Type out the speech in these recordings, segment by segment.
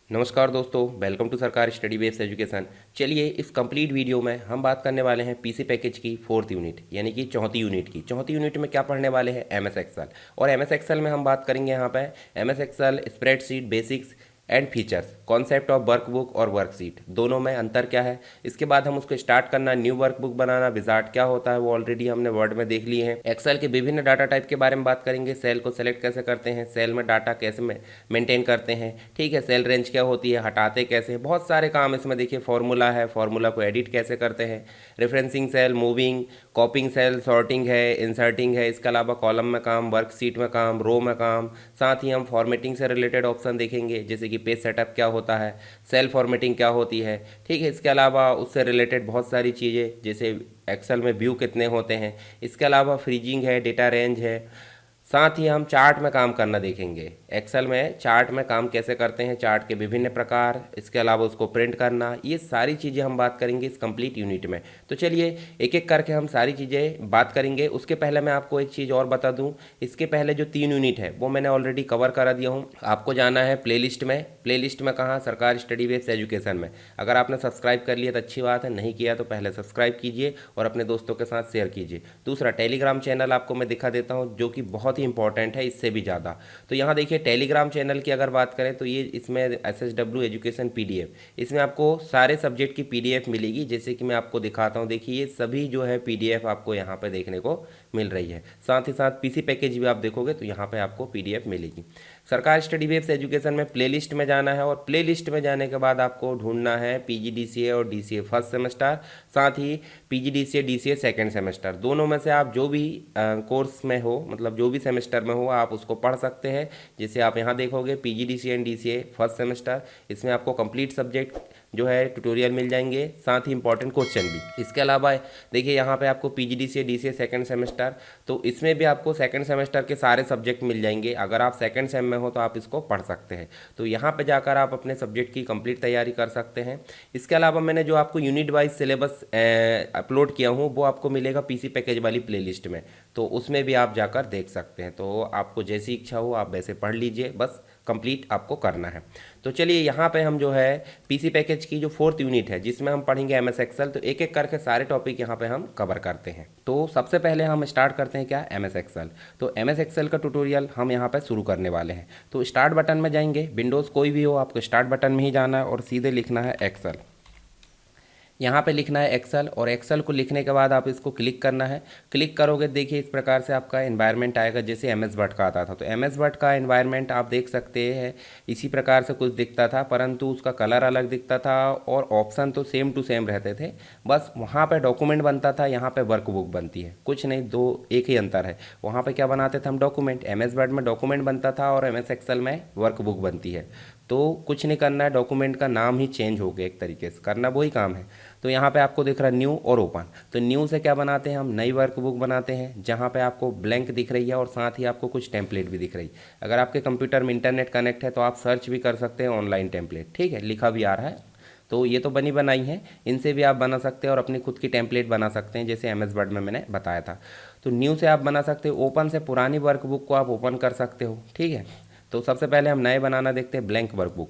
नमस्कार दोस्तों, welcome to सरकार स्टडी बेस्ड एजुकेशन। चलिए इस कंप्लीट वीडियो में हम बात करने वाले हैं पीसी पैकेज की फोर्थ यूनिट यानी कि चौथी यूनिट की। चौथी यूनिट में क्या पढ़ने वाले हैं? MS Excel. और एमएस एक्सेल में हम बात करेंगे यहाँ पे MS Excel spreadsheet basics and features, concept of workbook और वर्कशीट, दोनों में अंतर क्या है। इसके बाद हम उसको स्टार्ट करना, न्यू वर्कबुक बनाना, विजार्ट क्या होता है वो ऑलरेडी हमने वर्ड में देख लिए हैं। एक्सेल के विभिन्न डाटा टाइप के बारे में बात करेंगे, सेल को सेलेक्ट कैसे करते हैं, सेल में डाटा कैसे मेंटेन करते हैं, ठीक है, सेल रेंज क्या होती है, हटाते कैसे हैं, बहुत सारे काम इसमें देखिए। फॉर्मूला है, फॉर्मूला को एडिट कैसे करते हैं, referencing cell, moving, copying cell, sorting है, इंसर्टिंग है, इसके अलावा कॉलम में काम, वर्कशीट में काम, रो में काम। साथ ही हम फॉर्मेटिंग से रिलेटेड ऑप्शन देखेंगे, जैसे कि पेज सेटअप क्या होता है, सेल फॉर्मेटिंग क्या होती है, ठीक है। इसके अलावा उससे रिलेटेड बहुत सारी चीज़ें, जैसे एक्सेल में व्यू कितने होते हैं, इसके अलावा फ्रीजिंग है, डेटा रेंज है। साथ ही हम चार्ट में काम करना देखेंगे, एक्सेल में चार्ट में काम कैसे करते हैं, चार्ट के विभिन्न प्रकार, इसके अलावा उसको प्रिंट करना, ये सारी चीज़ें हम बात करेंगे इस कंप्लीट यूनिट में। तो चलिए एक एक करके हम सारी चीज़ें बात करेंगे। उसके पहले मैं आपको एक चीज़ और बता दूं, इसके पहले जो 3 यूनिट है वो मैंने ऑलरेडी कवर करा दिया हूँ। आपको जाना है प्लेलिस्ट में। प्लेलिस्ट में कहाँ? सरकार स्टडी बेस्ड एजुकेशन में। अगर आपने सब्सक्राइब कर लिया तो अच्छी बात है, नहीं किया तो पहले सब्सक्राइब कीजिए और अपने दोस्तों के साथ शेयर कीजिए। दूसरा, टेलीग्राम चैनल आपको मैं दिखा देता हूँ, जो कि बहुत ही इंपॉर्टेंट है, इससे भी ज़्यादा। तो यहाँ देखिए टेलीग्राम चैनल की अगर बात करें तो ये इसमें SSW एजुकेशन PDF, इसमें आपको सारे सब्जेक्ट की PDF मिलेगी। जैसे कि मैं आपको दिखाता हूँ, देखिए ये सभी जो है PDF आपको यहाँ पे देखने को मिल रही है। साथ ही साथ पीसी पैकेज भी आप देखोगे तो यहाँ पे आपको PDF मिलेगी। सरकार स्टडी बेस्ड एजुकेशन में प्लेलिस्ट में जाना है और प्लेलिस्ट में जाने के बाद आपको ढूंढना है PGDCA और DCA फर्स्ट सेमेस्टर, साथ ही PGDCA DCA सेकेंड सेमेस्टर। दोनों में से आप जो भी कोर्स में हो, मतलब जो भी सेमेस्टर में हो, आप उसको पढ़ सकते हैं। जैसे आप यहाँ देखोगे PGDCA and DCA first semester, इसमें आपको कंप्लीट सब्जेक्ट जो है ट्यूटोरियल मिल जाएंगे, साथ ही इंपॉर्टेंट क्वेश्चन भी। इसके अलावा देखिए यहाँ पे आपको PGDCA DCA सेकेंड सेमेस्टर, तो इसमें भी आपको सेकेंड सेमेस्टर के सारे सब्जेक्ट मिल जाएंगे। अगर आप सेकेंड सेम में हो तो आप इसको पढ़ सकते हैं। तो यहाँ पे जाकर आप अपने सब्जेक्ट की कंप्लीट तैयारी कर सकते हैं। इसके अलावा मैंने जो आपको यूनिट वाइज सिलेबस अपलोड किया हूँ वो आपको मिलेगा पीसी पैकेज वाली प्लेलिस्ट में, तो उसमें भी आप जाकर देख सकते हैं। तो आपको जैसी इच्छा हो आप वैसे पढ़ लीजिए, बस कंप्लीट आपको करना है। तो चलिए यहाँ पे हम जो है पीसी पैकेज की जो फोर्थ यूनिट है जिसमें हम पढ़ेंगे एमएस एक्सेल, तो एक एक करके सारे टॉपिक यहाँ पे हम कवर करते हैं। तो सबसे पहले हम स्टार्ट करते हैं क्या? MS Excel. तो एमएस एक्सेल का ट्यूटोरियल हम यहाँ पे शुरू करने वाले हैं। तो स्टार्ट बटन में जाएंगे, विंडोज़ कोई भी हो आपको स्टार्ट बटन में ही जाना है और सीधे लिखना है एक्सेल। यहाँ पे लिखना है एक्सेल, और एक्सेल को लिखने के बाद आप इसको क्लिक करना है। क्लिक करोगे देखिए इस प्रकार से आपका एनवायरनमेंट आएगा, जैसे एमएस वर्ड का आता था। तो एमएस वर्ड का एनवायरनमेंट आप देख सकते हैं इसी प्रकार से कुछ दिखता था, परंतु उसका कलर अलग दिखता था और ऑप्शन तो सेम टू सेम रहते थे। बस वहाँ पे डॉक्यूमेंट बनता था, यहाँ पे वर्कबुक बनती है, कुछ नहीं, दो एक ही अंतर है। वहाँ पे क्या बनाते थे हम? डॉक्यूमेंट। एमएस वर्ड में डॉक्यूमेंट बनता था और एमएस एक्सेल में वर्कबुक बनती है। तो कुछ नहीं करना है, डॉक्यूमेंट का नाम ही चेंज हो गया, एक तरीके से करना वही काम है। तो यहाँ पे आपको दिख रहा है न्यू और ओपन। तो न्यू से क्या बनाते हैं हम? नई वर्कबुक बनाते हैं, जहाँ पे आपको ब्लैंक दिख रही है और साथ ही आपको कुछ टेम्पलेट भी दिख रही है। अगर आपके कंप्यूटर में इंटरनेट कनेक्ट है तो आप सर्च भी कर सकते हैं ऑनलाइन टेम्पलेट, ठीक है, लिखा भी आ रहा है। तो ये तो बनी बनाई है, इनसे भी आप बना सकते हैं और अपनी खुद की टेम्पलेट बना सकते हैं, जैसे एमएस वर्ड में मैंने बताया था। तो न्यू से आप बना सकते हो, ओपन से पुरानी वर्कबुक को आप ओपन कर सकते हो, ठीक है। तो सबसे पहले हम नए बनाना देखते हैं, ब्लैंक वर्कबुक।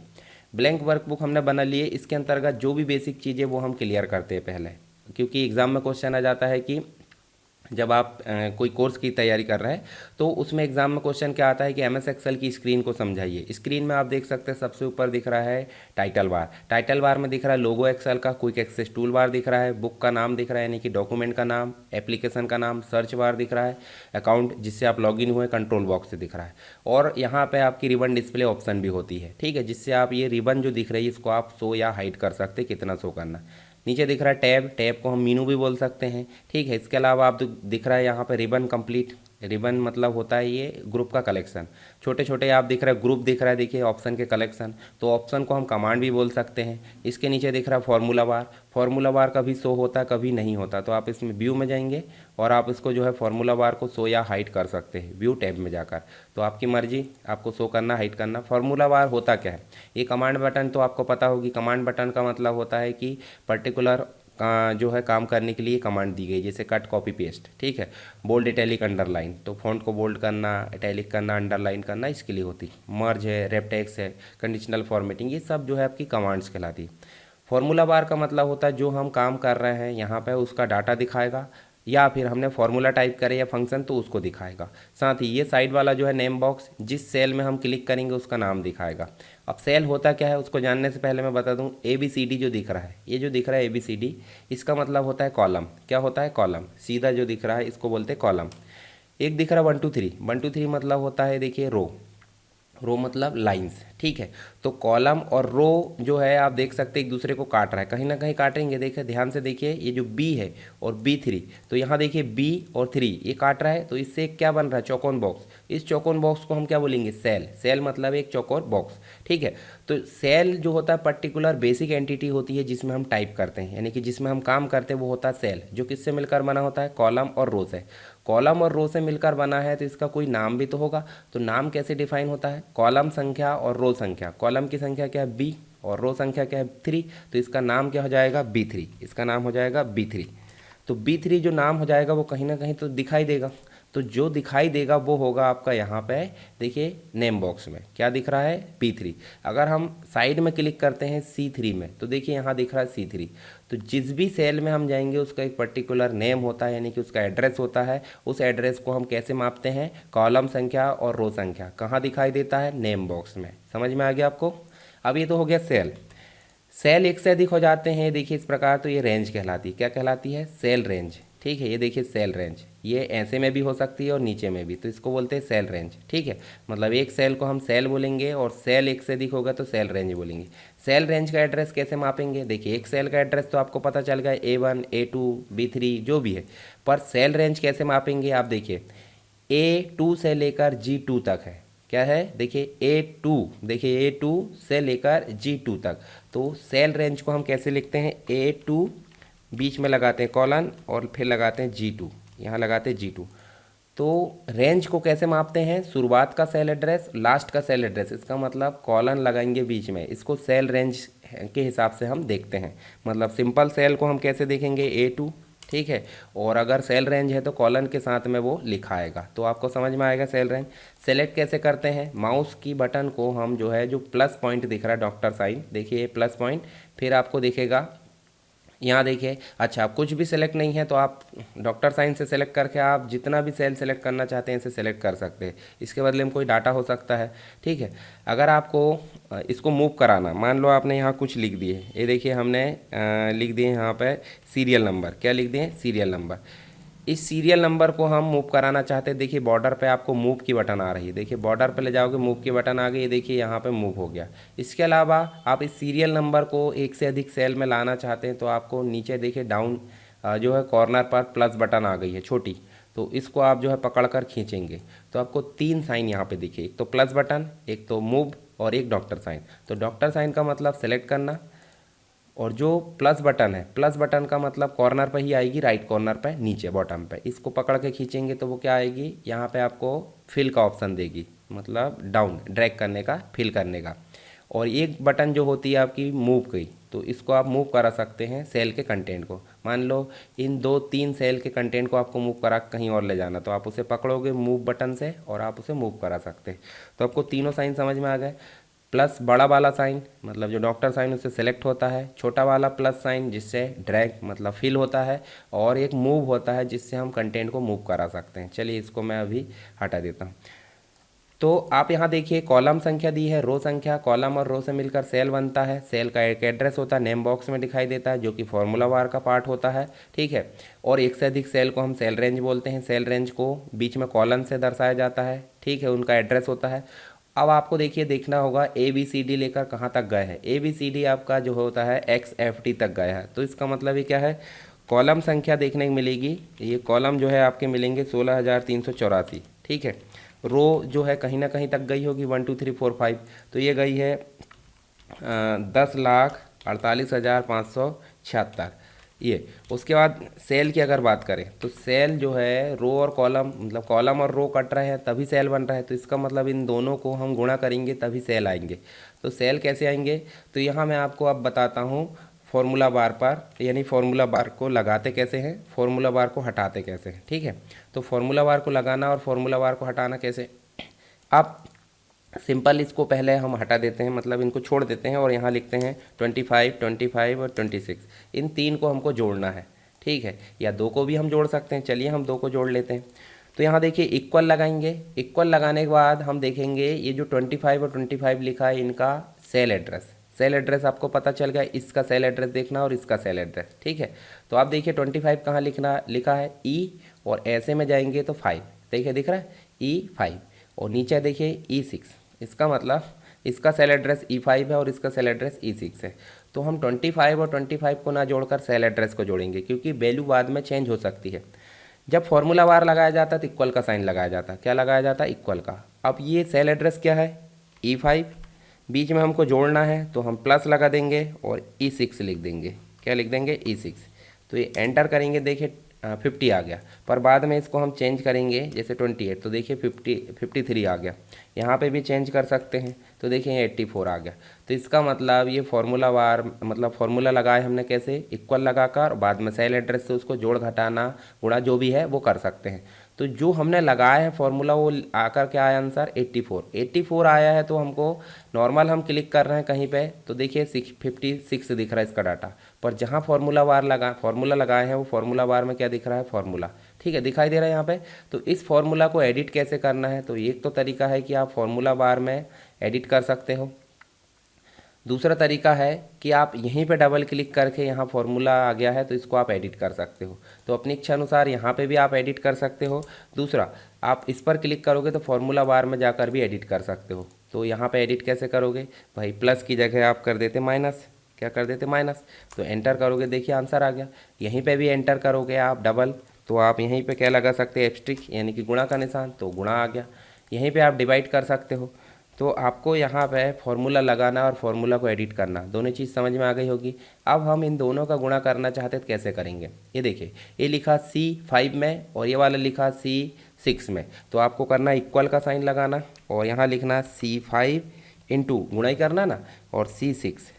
ब्लैंक वर्कबुक हमने बना लिए, इसके अंतर्गत जो भी बेसिक चीज़ें वो हम क्लियर करते हैं पहले, क्योंकि एग्ज़ाम में क्वेश्चन आ जाता है कि जब आप कोई कोर्स की तैयारी कर रहे हैं तो उसमें एग्जाम में क्वेश्चन क्या आता है कि एमएस एक्सेल की स्क्रीन को समझाइए। स्क्रीन में आप देख सकते हैं सबसे ऊपर दिख रहा है टाइटल बार, टाइटल बार में दिख रहा है लोगो एक्सेल का, क्विक एक्सेस टूल बार दिख रहा है, बुक का नाम दिख रहा है यानी कि डॉक्यूमेंट का नाम, एप्लीकेशन का नाम, सर्च बार दिख रहा है, अकाउंट जिससे आप लॉगिन हुए कंट्रोल बॉक्स से दिख रहा है, और यहाँ पे आपकी रिबन डिस्प्ले ऑप्शन भी होती है, ठीक है, जिससे आप ये रिबन जो दिख रही है इसको आप शो या हाइड कर सकते हैं, कितना शो करना। नीचे दिख रहा है टैब, टैब को हम मीनू भी बोल सकते हैं, ठीक है। इसके अलावा आप दिख रहा है यहाँ पे रिबन कंप्लीट, रिबन मतलब होता है ये ग्रुप का कलेक्शन, छोटे छोटे आप दिख रहा है ग्रुप दिख रहा है, देखिए ऑप्शन के कलेक्शन, तो ऑप्शन को हम कमांड भी बोल सकते हैं। इसके नीचे दिख रहा है फॉर्मूला बार, फॉर्मूला बार कभी शो होता है कभी नहीं होता, तो आप इसमें व्यू में जाएंगे और आप इसको जो है फॉर्मूला बार को शो या हाइड कर सकते हैं व्यू टैब में जाकर, तो आपकी मर्जी आपको शो करना हाइड करना। फॉर्मूला बार होता क्या है? ये कमांड बटन तो आपको पता होगी, कमांड बटन का मतलब होता है कि पर्टिकुलर जो है काम करने के लिए कमांड दी गई, जैसे कट कॉपी पेस्ट, ठीक है। बोल्ड इटैलिक अंडरलाइन, तो फॉन्ट को बोल्ड करना, इटैलिक करना, अंडरलाइन करना इसके लिए होती। मर्ज है, रेपटेक्स है, कंडीशनल फॉर्मेटिंग, ये सब जो है आपकी कमांड्स कहलाती है। फॉर्मूला बार का मतलब होता है जो हम काम कर रहे हैं यहाँ पे उसका डाटा दिखाएगा, या फिर हमने फॉर्मूला टाइप करे या फंक्शन तो उसको दिखाएगा। साथ ही ये साइड वाला जो है नेम बॉक्स, जिस सेल में हम क्लिक करेंगे उसका नाम दिखाएगा। अब सेल होता क्या है उसको जानने से पहले मैं बता दूं, ABCD जो दिख रहा है, ये जो दिख रहा है ABCD, इसका मतलब होता है कॉलम। क्या होता है? कॉलम। सीधा जो दिख रहा है इसको बोलते हैं कॉलम। एक दिख रहा है 1 2 3, 1 2 3 मतलब होता है देखिए रो, रो मतलब लाइंस, ठीक है। तो कॉलम और रो जो है आप देख सकते हैं एक दूसरे को काट रहा है, कहीं ना कहीं काटेंगे। देखिए ध्यान से देखिए, ये जो बी है और B3, तो यहाँ देखिए बी और 3 ये काट रहा है, तो इससे क्या बन रहा है? चौकोन बॉक्स। इस चौकोन बॉक्स को हम क्या बोलेंगे? सेल। सेल मतलब एक चौकोन बॉक्स, ठीक है। तो सेल जो होता है पर्टिकुलर बेसिक एंटिटी होती है जिसमें हम टाइप करते हैं, यानी कि जिसमें हम काम करते हैं वो होता है सेल, जो किससे मिलकर बना होता है? कॉलम और रो से। कॉलम और रो से मिलकर बना है तो इसका कोई नाम भी तो होगा। तो नाम कैसे डिफाइन होता है? कॉलम संख्या और रो संख्या। कॉलम की संख्या क्या है? B, और रो संख्या क्या है? 3, तो इसका नाम क्या हो जाएगा? B3। इसका नाम हो जाएगा B3। तो B3 जो नाम हो जाएगा वो कहीं ना कहीं तो दिखाई देगा, तो जो दिखाई देगा वो होगा आपका यहाँ पे देखिए नेम बॉक्स में क्या दिख रहा है? B3। अगर हम साइड में क्लिक करते हैं C3 में, तो देखिए यहाँ दिख रहा है C3। तो जिस भी सेल में हम जाएंगे उसका एक पर्टिकुलर नेम होता है, यानी कि उसका एड्रेस होता है। उस एड्रेस को हम कैसे मापते हैं? कॉलम संख्या और रो संख्या। कहाँ दिखाई देता है? नेम बॉक्स में। समझ में आ गया आपको? अब ये तो हो गया सेल। सेल एक से अधिक हो जाते हैं देखिए इस प्रकार, तो ये रेंज कहलाती है। क्या कहलाती है? सेल रेंज, ठीक है। ये देखिए सेल रेंज, ये ऐसे में भी हो सकती है और नीचे में भी, तो इसको बोलते हैं सेल रेंज, ठीक है। मतलब एक सेल को हम सेल बोलेंगे और सेल एक से अधिक होगा तो सेल रेंज बोलेंगे। सेल रेंज का एड्रेस कैसे मापेंगे? देखिए एक सेल का एड्रेस तो आपको पता चल गया, A1 A2 B3 जो भी है, पर सेल रेंज कैसे मापेंगे? आप देखिए A2 से लेकर G2 तक है। क्या है? देखिए A2, देखिए A2 से लेकर G2 तक। तो सेल रेंज को हम कैसे लिखते हैं? A2 बीच में लगाते हैं कॉलन और फिर लगाते हैं G2, यहाँ लगाते हैं G2। तो रेंज को कैसे मापते हैं? शुरुआत का सेल एड्रेस, लास्ट का सेल एड्रेस, इसका मतलब कॉलन लगाएंगे बीच में, इसको सेल रेंज के हिसाब से हम देखते हैं। मतलब सिंपल सेल को हम कैसे देखेंगे? A2, ठीक है। और अगर सेल रेंज है तो कॉलन के साथ में वो लिखा आएगा, तो आपको समझ में आएगा सेल रेंज। सेलेक्ट कैसे करते हैं? माउस की बटन को हम जो है, जो प्लस पॉइंट दिख रहा है डॉक्टर साइन, देखिए प्लस पॉइंट, फिर आपको दिखेगा यहाँ देखिए। अच्छा, आप कुछ भी सेलेक्ट नहीं है तो आप डॉक्टर साइन से सेलेक्ट करके आप जितना भी सेल सेलेक्ट करना चाहते हैं इसे सेलेक्ट कर सकते हैं। इसके बदले में कोई डाटा हो सकता है, ठीक है। अगर आपको इसको मूव कराना, मान लो आपने यहाँ कुछ लिख दिए, ये देखिए हमने लिख दिए यहाँ पे सीरियल नंबर। क्या लिख दिए? Serial number. इस सीरियल नंबर को हम मूव कराना चाहते हैं, देखिए बॉर्डर पे आपको मूव की बटन आ रही है, देखिए बॉर्डर पे ले जाओगे मूव की बटन आ गई, ये देखिए यहाँ पे मूव हो गया। इसके अलावा आप इस सीरियल नंबर को एक से अधिक सेल में लाना चाहते हैं तो आपको नीचे देखिए डाउन जो है कॉर्नर पर प्लस बटन आ गई है छोटी, तो इसको आप जो है पकड़ कर खींचेंगे तो आपको 3 साइन यहाँ पे दिखे, एक तो प्लस बटन, एक तो मूव और एक डॉक्टर साइन। तो डॉक्टर साइन का मतलब सेलेक्ट करना, और जो प्लस बटन है, प्लस बटन का मतलब कॉर्नर पर ही आएगी, राइट कॉर्नर पर नीचे बॉटम पे, इसको पकड़ के खींचेंगे तो वो क्या आएगी? यहाँ पे आपको फिल का ऑप्शन देगी, मतलब डाउन ड्रैग करने का, फिल करने का। और एक बटन जो होती है आपकी मूव की, तो इसको आप मूव करा सकते हैं सेल के कंटेंट को। मान लो इन 2-3 सेल के कंटेंट को आपको मूव करा कहीं और ले जाना, तो आप उसे पकड़ोगे मूव बटन से और आप उसे मूव करा सकते हैं। तो आपको तीनों साइन समझ में आ गए। प्लस बड़ा वाला साइन मतलब जो डॉक्टर साइन उससे सेलेक्ट होता है, छोटा वाला प्लस साइन जिससे ड्रैग मतलब फिल होता है, और एक मूव होता है जिससे हम कंटेंट को मूव करा सकते हैं। चलिए इसको मैं अभी हटा देता हूँ। तो आप यहाँ देखिए कॉलम संख्या दी है, रो संख्या, कॉलम और रो से मिलकर सेल बनता है। सेल का एक एड्रेस होता है, नेम बॉक्स में दिखाई देता है, जो कि फॉर्मूला बार का पार्ट होता है, ठीक है। और एक से अधिक सेल को हम सेल रेंज बोलते हैं। सेल रेंज को बीच में कॉलन से दर्शाया जाता है, ठीक है, उनका एड्रेस होता है। अब आपको देखिए देखना होगा ABCD लेकर कहाँ तक गए हैं। ABCD आपका जो होता है XFT तक गया है, तो इसका मतलब ये क्या है? कॉलम संख्या देखने को मिलेगी, ये कॉलम जो है आपके मिलेंगे 16,384, ठीक है। रो जो है कहीं ना कहीं तक गई होगी 1 2 3 4 5, तो ये गई है 10,48,576 ये। उसके बाद सेल की अगर बात करें तो सेल जो है रो और कॉलम, मतलब कॉलम और रो कट रहे हैं तभी सेल बन रहा है, तो इसका मतलब इन दोनों को हम गुणा करेंगे तभी सेल आएंगे। तो सेल कैसे आएंगे? तो यहाँ मैं आपको अब बताता हूँ फॉर्मूला बार पर, यानी फॉर्मूला बार को लगाते कैसे हैं, फॉर्मूला बार को हटाते कैसे हैं। ठीक है, तो फॉर्मूला बार को लगाना और फॉर्मूला बार को हटाना कैसे, आप सिंपल इसको पहले हम हटा देते हैं, मतलब इनको छोड़ देते हैं और यहाँ लिखते हैं 25, 25 और 26, इन तीन को हमको जोड़ना है। ठीक है, या दो को भी हम जोड़ सकते हैं, चलिए हम दो को जोड़ लेते हैं। तो यहाँ देखिए इक्वल लगाएंगे, इक्वल लगाने के बाद हम देखेंगे ये जो 25 और 25 लिखा है इनका सेल एड्रेस, सेल एड्रेस आपको पता चल गया, इसका सेल एड्रेस देखना और इसका सेल एड्रेस। ठीक है, तो आप देखिए 25 कहाँ लिखा है ई, और ऐसे में जाएंगे तो 5, देखिए दिख रहा है E5, और नीचे देखिए E6, इसका मतलब इसका सेल एड्रेस E5 है और इसका सेल एड्रेस E6 है। तो हम 25 और 25 को ना जोड़कर सेल एड्रेस को जोड़ेंगे, क्योंकि वैल्यू बाद में चेंज हो सकती है। जब फॉर्मूला बार लगाया जाता है तो इक्वल का साइन लगाया जाता है, क्या लगाया जाता है, इक्वल का। अब ये सेल एड्रेस क्या है, E5, बीच में हमको जोड़ना है तो हम प्लस लगा देंगे और E6 लिख देंगे, क्या लिख देंगे, E6। तो ये एंटर करेंगे, देखिए 50 आ गया, पर बाद में इसको हम चेंज करेंगे, जैसे 28 तो देखिए 53 आ गया, यहाँ पे भी चेंज कर सकते हैं तो देखिए 84 आ गया। तो इसका मतलब ये फॉर्मूला बार, मतलब फॉर्मूला लगाए हमने कैसे, इक्वल लगाकर, बाद में सेल एड्रेस से उसको जोड़ घटाना गुणा जो भी है वो कर सकते हैं। तो जो हमने लगाया है फॉर्मूला वो आकर क्या आया आंसर, 84 आया है। तो हमको नॉर्मल हम क्लिक कर रहे हैं कहीं पे तो देखिए 56 दिख रहा है इसका डाटा, पर जहाँ फॉर्मूला लगाए हैं वो फॉर्मूला बार में क्या दिख रहा है, फॉर्मूला। ठीक है, दिखाई दे रहा है यहाँ पे। तो इस फॉर्मूला को एडिट कैसे करना है, तो एक तो तरीका है कि आप फॉर्मूला बार में एडिट कर सकते हो, दूसरा तरीका है कि आप यहीं पे डबल क्लिक करके, यहाँ फॉर्मूला आ गया है तो इसको आप एडिट कर सकते हो, तो अपनी इच्छा अनुसार यहाँ पे भी आप एडिट कर सकते हो। दूसरा, आप इस पर क्लिक करोगे तो फॉर्मूला बार में जाकर भी एडिट कर सकते हो। तो यहाँ पे एडिट कैसे करोगे भाई, प्लस की जगह आप कर देते माइनस, क्या कर देते माइनस, तो एंटर करोगे, देखिए आंसर आ गया। यहीं पर भी एंटर करोगे आप डबल, तो आप यहीं पर क्या लगा सकते हैं, एस्ट्रिक यानी कि गुणा का निशान, तो गुणा आ गया। यहीं पर आप डिवाइड कर सकते हो। तो आपको यहाँ पे फॉर्मूला लगाना और फॉर्मूला को एडिट करना, दोनों चीज़ समझ में आ गई होगी। अब हम इन दोनों का गुणा करना चाहते तो कैसे करेंगे, ये देखिए, ये लिखा C5 में और ये वाला लिखा C6 में, तो आपको करना इक्वल का साइन लगाना और यहाँ लिखना C5 इंटू गुणा ही करना ना, और C6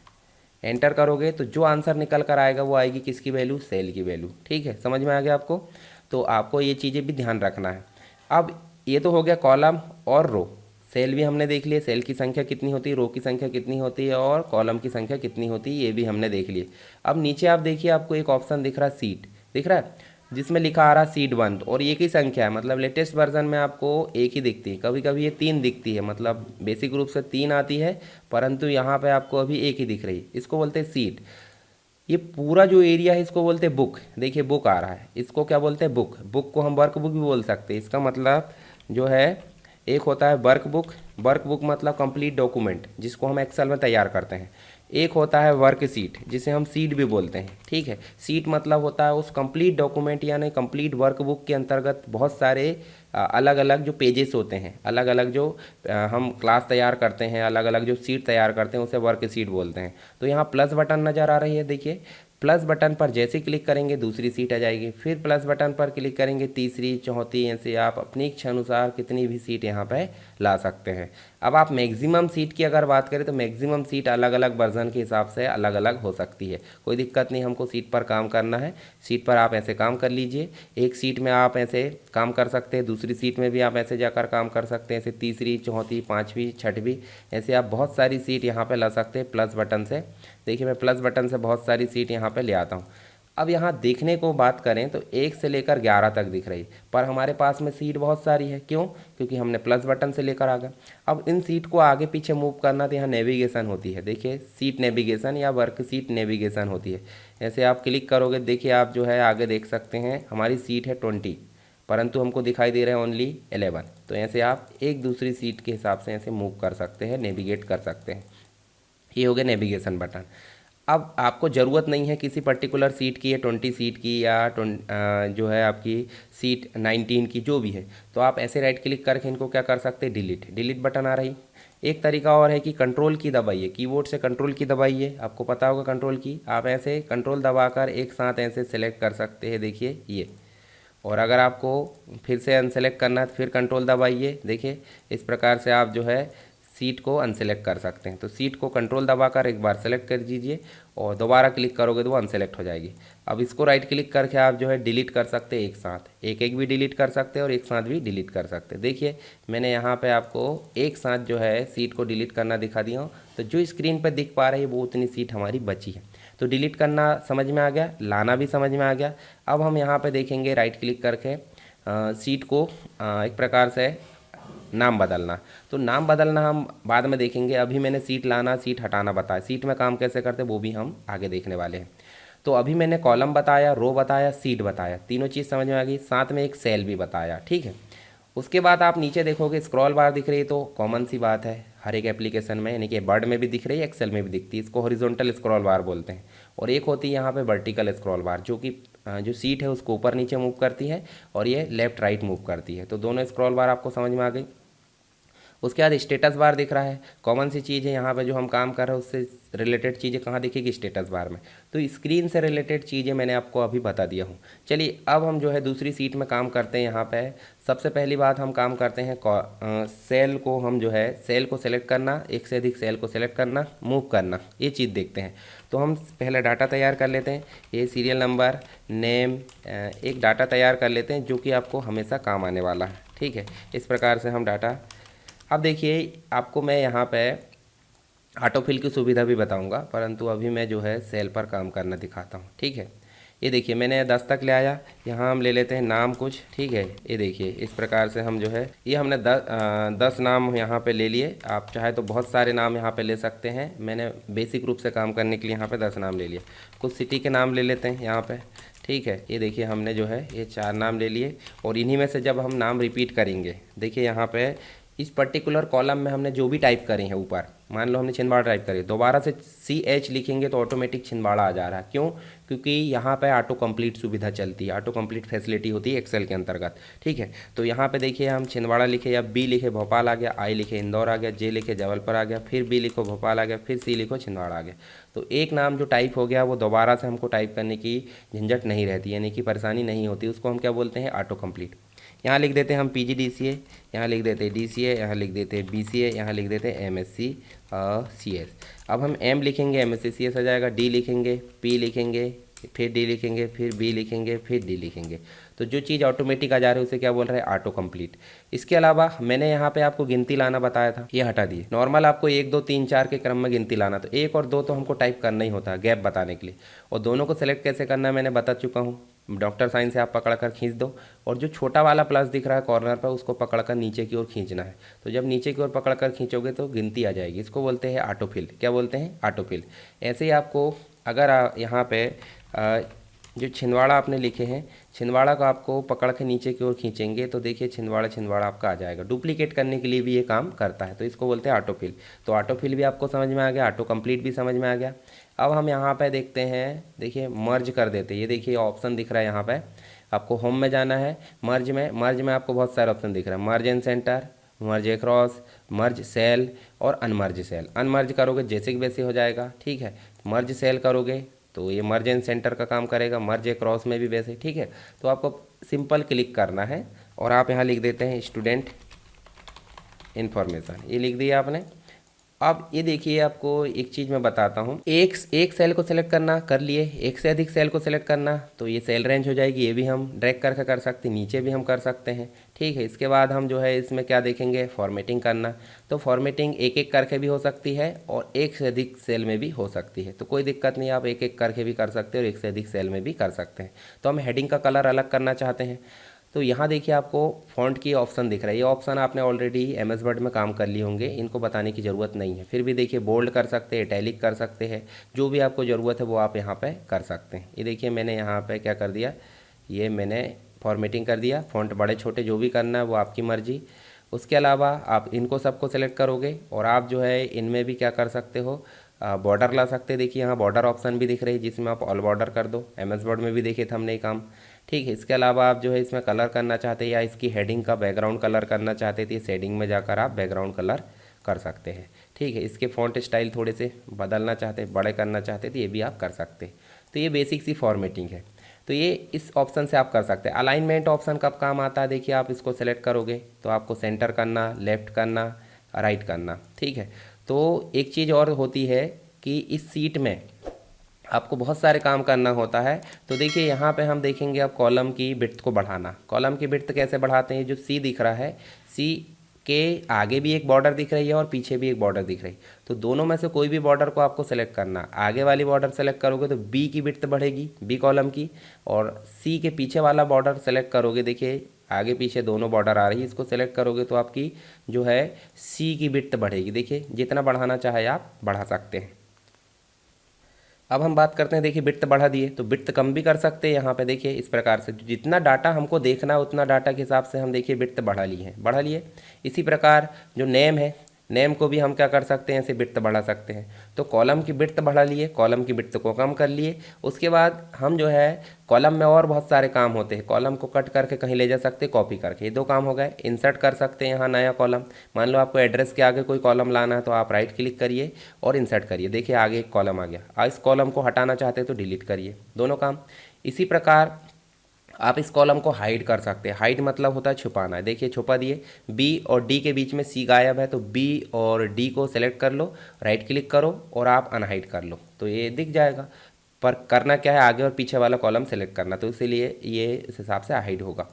एंटर करोगे तो जो आंसर निकल कर आएगा वो आएगी किसकी वैल्यू, सेल की वैल्यू। ठीक है, समझ में आ गया आपको। तो आपको ये चीज़ें भी ध्यान रखना है। अब ये तो हो गया कॉलम और रो, सेल भी हमने देख लिए, सेल की संख्या कितनी होती है, रो की संख्या कितनी होती है और कॉलम की संख्या कितनी होती है, ये भी हमने देख लिए। अब नीचे आप देखिए, आपको एक ऑप्शन दिख रहा है सीट, दिख रहा है, जिसमें लिखा आ रहा है सीट 1, और एक ही संख्या है, मतलब लेटेस्ट वर्जन में आपको एक ही दिखती है, कभी कभी ये 3 दिखती है, मतलब बेसिक रूप से 3 आती है, परंतु यहाँ पर आपको अभी एक ही दिख रही है, इसको बोलते हैं सीट। ये पूरा जो एरिया है इसको बोलते हैं बुक, देखिए बुक आ रहा है, इसको क्या बोलते हैं, बुक। बुक को हम वर्क बुक भी बोल सकते हैं। इसका मतलब जो है, एक होता है वर्क बुक, वर्क बुक मतलब कंप्लीट डॉक्यूमेंट जिसको हम एक्सेल में तैयार करते हैं। एक होता है वर्क सीट, जिसे हम सीट भी बोलते हैं। ठीक है, सीट मतलब होता है उस कंप्लीट डॉक्यूमेंट यानी कंप्लीट वर्क बुक के अंतर्गत बहुत सारे अलग अलग जो पेजेस होते हैं, अलग अलग जो हम क्लास तैयार करते हैं, अलग अलग जो सीट तैयार करते हैं, उसे वर्क सीट बोलते हैं। तो यहाँ प्लस बटन नज़र आ रही है, देखिए प्लस बटन पर जैसे क्लिक करेंगे दूसरी सीट आ जाएगी, फिर प्लस बटन पर क्लिक करेंगे तीसरी, चौथी, ऐसे आप अपनी इच्छा अनुसार कितनी भी सीट यहाँ पे ला सकते हैं। अब आप मैक्सिमम सीट की अगर बात करें तो मैक्सिमम सीट अलग अलग वर्जन के हिसाब से अलग अलग हो सकती है, कोई दिक्कत नहीं। हमको सीट पर काम करना है, सीट पर आप ऐसे काम कर लीजिए। एक सीट में आप ऐसे काम कर सकते हैं, दूसरी सीट में भी आप ऐसे जाकर काम कर सकते हैं, ऐसे तीसरी, चौथी, पाँचवीं, छठवीं, ऐसे आप बहुत सारी सीट यहाँ पर ला सकते हैं प्लस बटन से। देखिए मैं प्लस बटन से बहुत सारी सीट यहाँ पे ले आता हूँ। अब यहाँ देखने को बात करें तो 1 से लेकर 11 तक दिख रही, पर हमारे पास में सीट बहुत सारी है, क्यों, क्योंकि हमने प्लस बटन से लेकर आ गए। अब इन सीट को आगे पीछे मूव करना तो यहाँ नेविगेशन होती है, देखिए सीट नेविगेशन या वर्क सीट नेविगेशन होती है। ऐसे आप क्लिक करोगे, देखिए आप जो है आगे देख सकते हैं हमारी सीट है 20, परंतु हमको दिखाई दे रहा है ओनली 11। तो ऐसे आप एक दूसरी सीट के हिसाब से ऐसे मूव कर सकते हैं, नेविगेट कर सकते हैं। ये हो गया नेविगेशन बटन। अब आपको ज़रूरत नहीं है किसी पर्टिकुलर सीट की या 20 सीट की या जो है आपकी सीट 19 की जो भी है, तो आप ऐसे राइट क्लिक करके इनको क्या कर सकते हैं, डिलीट बटन आ रही। एक तरीका और है कि कंट्रोल की दबाइए, कीबोर्ड से कंट्रोल की दबाइए, आपको पता होगा कंट्रोल की, आप ऐसे कंट्रोल दबाकर एक साथ ऐसे सेलेक्ट कर सकते हैं, देखिए ये। और अगर आपको फिर से अनसेलेक्ट करना है तो फिर कंट्रोल दबाइए, देखिए इस प्रकार से आप जो है सीट को अनसेलेक्ट कर सकते हैं। तो सीट को कंट्रोल दबाकर एक बार सेलेक्ट कर दीजिए और दोबारा क्लिक करोगे तो वो अनसेलेक्ट हो जाएगी। अब इसको राइट क्लिक करके आप जो है डिलीट कर सकते हैं एक साथ, एक एक भी डिलीट कर सकते हैं और एक साथ भी डिलीट कर सकते हैं। देखिए मैंने यहाँ पे आपको एक साथ जो है सीट को डिलीट करना दिखा दिया हूँ। तो जो स्क्रीन पर दिख पा रही है वो उतनी सीट हमारी बची है। तो डिलीट करना समझ में आ गया, लाना भी समझ में आ गया। अब हम यहाँ पे देखेंगे राइट क्लिक करके सीट को एक प्रकार से नाम बदलना। तो नाम बदलना हम बाद में देखेंगे, अभी मैंने सीट लाना सीट हटाना बताया, सीट में काम कैसे करते वो भी हम आगे देखने वाले हैं। तो अभी मैंने कॉलम बताया, रो बताया, सीट बताया, तीनों चीज़ समझ में आ गई, साथ में एक सेल भी बताया, ठीक है। उसके बाद आप नीचे देखोगे स्क्रॉल बार दिख रही है, तो कॉमन सी बात है हर एक एप्लीकेशन में, यानी कि वर्ड में भी दिख रही है, एक्सेल में भी दिखती है, इसको हॉरिजॉन्टल स्क्रॉल बार बोलते हैं। और एक होती है यहाँ पे वर्टिकल स्क्रॉल बार, जो कि जो सीट है उसको ऊपर नीचे मूव करती है और ये लेफ्ट राइट मूव करती है। तो दोनों स्क्रॉल बार आपको समझ में आ गई। उसके बाद स्टेटस बार दिख रहा है, कॉमन सी चीज़ है यहाँ पे, जो हम काम कर रहे हैं उससे रिलेटेड चीज़ें कहाँ दिखेगी, स्टेटस बार में। तो स्क्रीन से रिलेटेड चीज़ें मैंने आपको अभी बता दिया हूँ। चलिए अब हम जो है दूसरी सीट में काम करते हैं। यहाँ पे सबसे पहली बात हम काम करते हैं सेल को, हम जो है सेल को सेलेक्ट करना, एक से अधिक सेल को सेलेक्ट करना, मूव करना, ये चीज़ देखते हैं। तो हम पहले डाटा तैयार कर लेते हैं, ये सीरियल नंबर, नेम, एक डाटा तैयार कर लेते हैं जो कि आपको हमेशा काम आने वाला है, ठीक है। इस प्रकार से हम डाटा, अब देखिए आपको मैं यहाँ पे ऑटोफिल की सुविधा भी बताऊंगा, परंतु अभी मैं जो है सेल पर काम करना दिखाता हूँ, ठीक है। ये देखिए मैंने 10 तक ले आया, यहाँ हम ले लेते हैं नाम कुछ, ठीक है। ये देखिए इस प्रकार से हम जो है, ये हमने 10 नाम यहाँ पे ले लिए। आप चाहे तो बहुत सारे नाम यहाँ पे ले सकते हैं, मैंने बेसिक रूप से काम करने के लिए यहाँ पे 10 नाम ले लिए। कुछ सिटी के नाम ले लेते हैं यहाँ पे, ठीक है। ये देखिए हमने जो है ये 4 नाम ले लिए, और इन्हीं में से जब हम नाम रिपीट करेंगे, देखिए यहाँ पे इस पर्टिकुलर कॉलम में हमने जो भी टाइप करे हैं ऊपर, मान लो हमने छिंदवाड़ा टाइप करी, दोबारा से CH लिखेंगे तो ऑटोमेटिक छिंदवाड़ा आ जा रहा है। क्यों? क्योंकि यहाँ पे ऑटो कंप्लीट सुविधा चलती है, ऑटो कंप्लीट फैसिलिटी होती है एक्सेल के अंतर्गत, ठीक है। तो यहाँ पे देखिए हम छिंदवाड़ा लिखे या B लिखे भोपाल आ गया, I लिखे इंदौर आ गया, J लिखे जबलपुर आ गया, फिर B लिखो भोपाल आ गया, फिर C लिखो छिंदवाड़ा आ गया। तो एक नाम जो टाइप हो गया वो दोबारा से हमको टाइप करने की झंझट नहीं रहती, यानी कि परेशानी नहीं होती, उसको हम क्या बोलते हैं, ऑटो कंप्लीट। यहाँ लिख देते हैं हम PGDCA, यहाँ लिख देते हैं DCA, यहाँ लिख देते हैं BCA, यहाँ लिख देते हैं MSc CS। अब हम M लिखेंगे MSc CS आ जाएगा, D लिखेंगे, P लिखेंगे, फिर D लिखेंगे, फिर B लिखेंगे, फिर D लिखेंगे। तो जो चीज़ ऑटोमेटिक आ जा रही है उसे क्या बोल रहे हैं, ऑटो कंप्लीट। इसके अलावा मैंने यहाँ पे आपको गिनती लाना बताया था, ये हटा दिए। नॉर्मल आपको 1 2 3 4 के क्रम में गिनती लाना, तो 1 और 2 तो हमको टाइप करना ही होता है गैप बताने के लिए। और दोनों को सेलेक्ट कैसे करना है मैंने बता चुका हूँ, डॉक्टर साइन से आप पकड़ कर खींच दो, और जो छोटा वाला प्लस दिख रहा है कॉर्नर पर उसको पकड़ कर नीचे की ओर खींचना है। तो जब नीचे की ओर पकड़ कर खींचोगे तो गिनती आ जाएगी, इसको बोलते हैं ऑटोफिल। क्या बोलते हैं, ऑटोफिल। ऐसे ही आपको अगर यहाँ पे जो छिंदवाड़ा आपने लिखे हैं, छिंदवाड़ा को आपको पकड़ के नीचे की ओर खींचेंगे तो देखिए छिंदवाड़ा छिंदवाड़ा आपका आ जाएगा। डुप्लीकेट करने के लिए भी ये काम करता है, तो इसको बोलते हैं ऑटोफिल। तो ऑटोफिल भी आपको समझ में आ गया, ऑटो कंप्लीट भी समझ में आ गया। अब हम यहाँ पे देखते हैं, देखिए मर्ज कर देते हैं। ये देखिए ऑप्शन दिख रहा है यहाँ पे, आपको होम में जाना है, मर्ज में आपको बहुत सारे ऑप्शन दिख रहा है, मर्ज इन सेंटर, मर्ज एक्रॉस, मर्ज सेल और अनमर्ज सेल। अनमर्ज करोगे जैसे कि वैसे हो जाएगा, ठीक है। मर्ज सेल करोगे तो ये मर्ज इन सेंटर का काम करेगा, मर्ज एक्रॉस में भी वैसे, ठीक है। तो आपको सिंपल क्लिक करना है और आप यहाँ लिख देते हैं स्टूडेंट इन्फॉर्मेशन, ये लिख दिया आपने। अब ये देखिए आपको एक चीज़ मैं बताता हूँ, एक सेल को सिलेक्ट करना कर लिए, एक से अधिक सेल को सिलेक्ट करना तो ये सेल रेंज हो जाएगी, ये भी हम ड्रैग करके कर सकते हैं, नीचे भी हम कर सकते हैं, ठीक है। इसके बाद हम जो है इसमें क्या देखेंगे, फॉर्मेटिंग करना। तो फॉर्मेटिंग एक एक करके भी हो सकती है और एक से अधिक सेल में भी हो सकती है, तो कोई दिक्कत नहीं, आप एक एक करके भी कर सकते हैं और एक से अधिक सेल में भी कर सकते हैं। तो हम हेडिंग का कलर अलग करना चाहते हैं, तो यहाँ देखिए आपको फ़ॉन्ट की ऑप्शन दिख रहा है, ये ऑप्शन आपने ऑलरेडी MS वर्ड में काम कर लिए होंगे, इनको बताने की ज़रूरत नहीं है। फिर भी देखिए बोल्ड कर सकते हैं, इटैलिक कर सकते हैं, जो भी आपको ज़रूरत है वो आप यहाँ पे कर सकते हैं। ये देखिए मैंने यहाँ पे क्या कर दिया, ये मैंने फॉर्मेटिंग कर दिया, फ़ॉन्ट बड़े छोटे जो भी करना है वो आपकी मर्जी। उसके अलावा आप इनको सबको सेलेक्ट करोगे और आप जो है इनमें भी क्या कर सकते हो, बॉर्डर ला सकते हैं। देखिए यहाँ बॉर्डर ऑप्शन भी दिख रही है जिसमें आप ऑल बॉर्डर कर दो, MS वर्ड में भी देखिए थे हमने ये काम, ठीक है। इसके अलावा आप जो है इसमें कलर करना चाहते हैं या इसकी हेडिंग का बैकग्राउंड कलर करना चाहते थे, शेडिंग में जाकर आप बैकग्राउंड कलर कर सकते हैं, ठीक है। इसके फ़ॉन्ट स्टाइल थोड़े से बदलना चाहते हैं, बड़े करना चाहते थे, ये भी आप कर सकते हैं। तो ये बेसिक सी फॉर्मेटिंग है, तो ये इस ऑप्शन से आप कर सकते हैं। अलाइनमेंट ऑप्शन कब काम आता है, देखिए आप इसको सेलेक्ट करोगे तो आपको सेंटर करना, लेफ्ट करना, राइट करना, ठीक है। तो एक चीज़ और होती है कि इस सीट में आपको बहुत सारे काम करना होता है। तो देखिए यहाँ पे हम देखेंगे अब कॉलम की विड्थ को बढ़ाना। कॉलम की विड्थ कैसे बढ़ाते हैं, जो सी दिख रहा है, सी के आगे भी एक बॉर्डर दिख रही है और पीछे भी एक बॉर्डर दिख रही है, तो दोनों में से कोई भी बॉर्डर को आपको सेलेक्ट करना। आगे वाली बॉर्डर सेलेक्ट करोगे तो बी की विड्थ बढ़ेगी, बी कॉलम की, और सी के पीछे वाला बॉर्डर सेलेक्ट करोगे, देखिए आगे पीछे दोनों बॉर्डर आ रही है, इसको सेलेक्ट करोगे तो आपकी जो है सी की विड्थ बढ़ेगी। देखिए जितना बढ़ाना चाहे आप बढ़ा सकते हैं। अब हम बात करते हैं, देखिए विड्थ बढ़ा दिए तो विड्थ कम भी कर सकते हैं। यहाँ पे देखिए इस प्रकार से जितना डाटा हमको देखना है उतना डाटा के हिसाब से हम देखिए विड्थ बढ़ा लिए। इसी प्रकार जो नेम है, नेम को भी हम क्या कर सकते हैं, ऐसे विड्थ बढ़ा सकते हैं। तो कॉलम की विड्थ बढ़ा लिए, कॉलम की विड्थ को कम कर लिए। उसके बाद हम जो है कॉलम में और बहुत सारे काम होते हैं, कॉलम को कट करके कहीं ले जा सकते हैं, कॉपी करके, ये दो काम हो गए। इंसर्ट कर सकते हैं यहाँ नया कॉलम, मान लो आपको एड्रेस के आगे कोई कॉलम लाना है तो आप राइट क्लिक करिए और इंसर्ट करिए, देखिए आगे एक कॉलम आ गया। इस कॉलम को हटाना चाहते हैं तो डिलीट करिए, दोनों काम। इसी प्रकार आप इस कॉलम को हाइड कर सकते हैं। हाइड मतलब होता है छुपाना है, देखिए छुपा दिए। बी और डी के बीच में सी गायब है तो बी और डी को सेलेक्ट कर लो, राइट क्लिक करो और आप अनहाइड कर लो तो ये दिख जाएगा। पर करना क्या है, आगे और पीछे वाला कॉलम सेलेक्ट करना, तो इसीलिए ये इस हिसाब से हाइड होगा।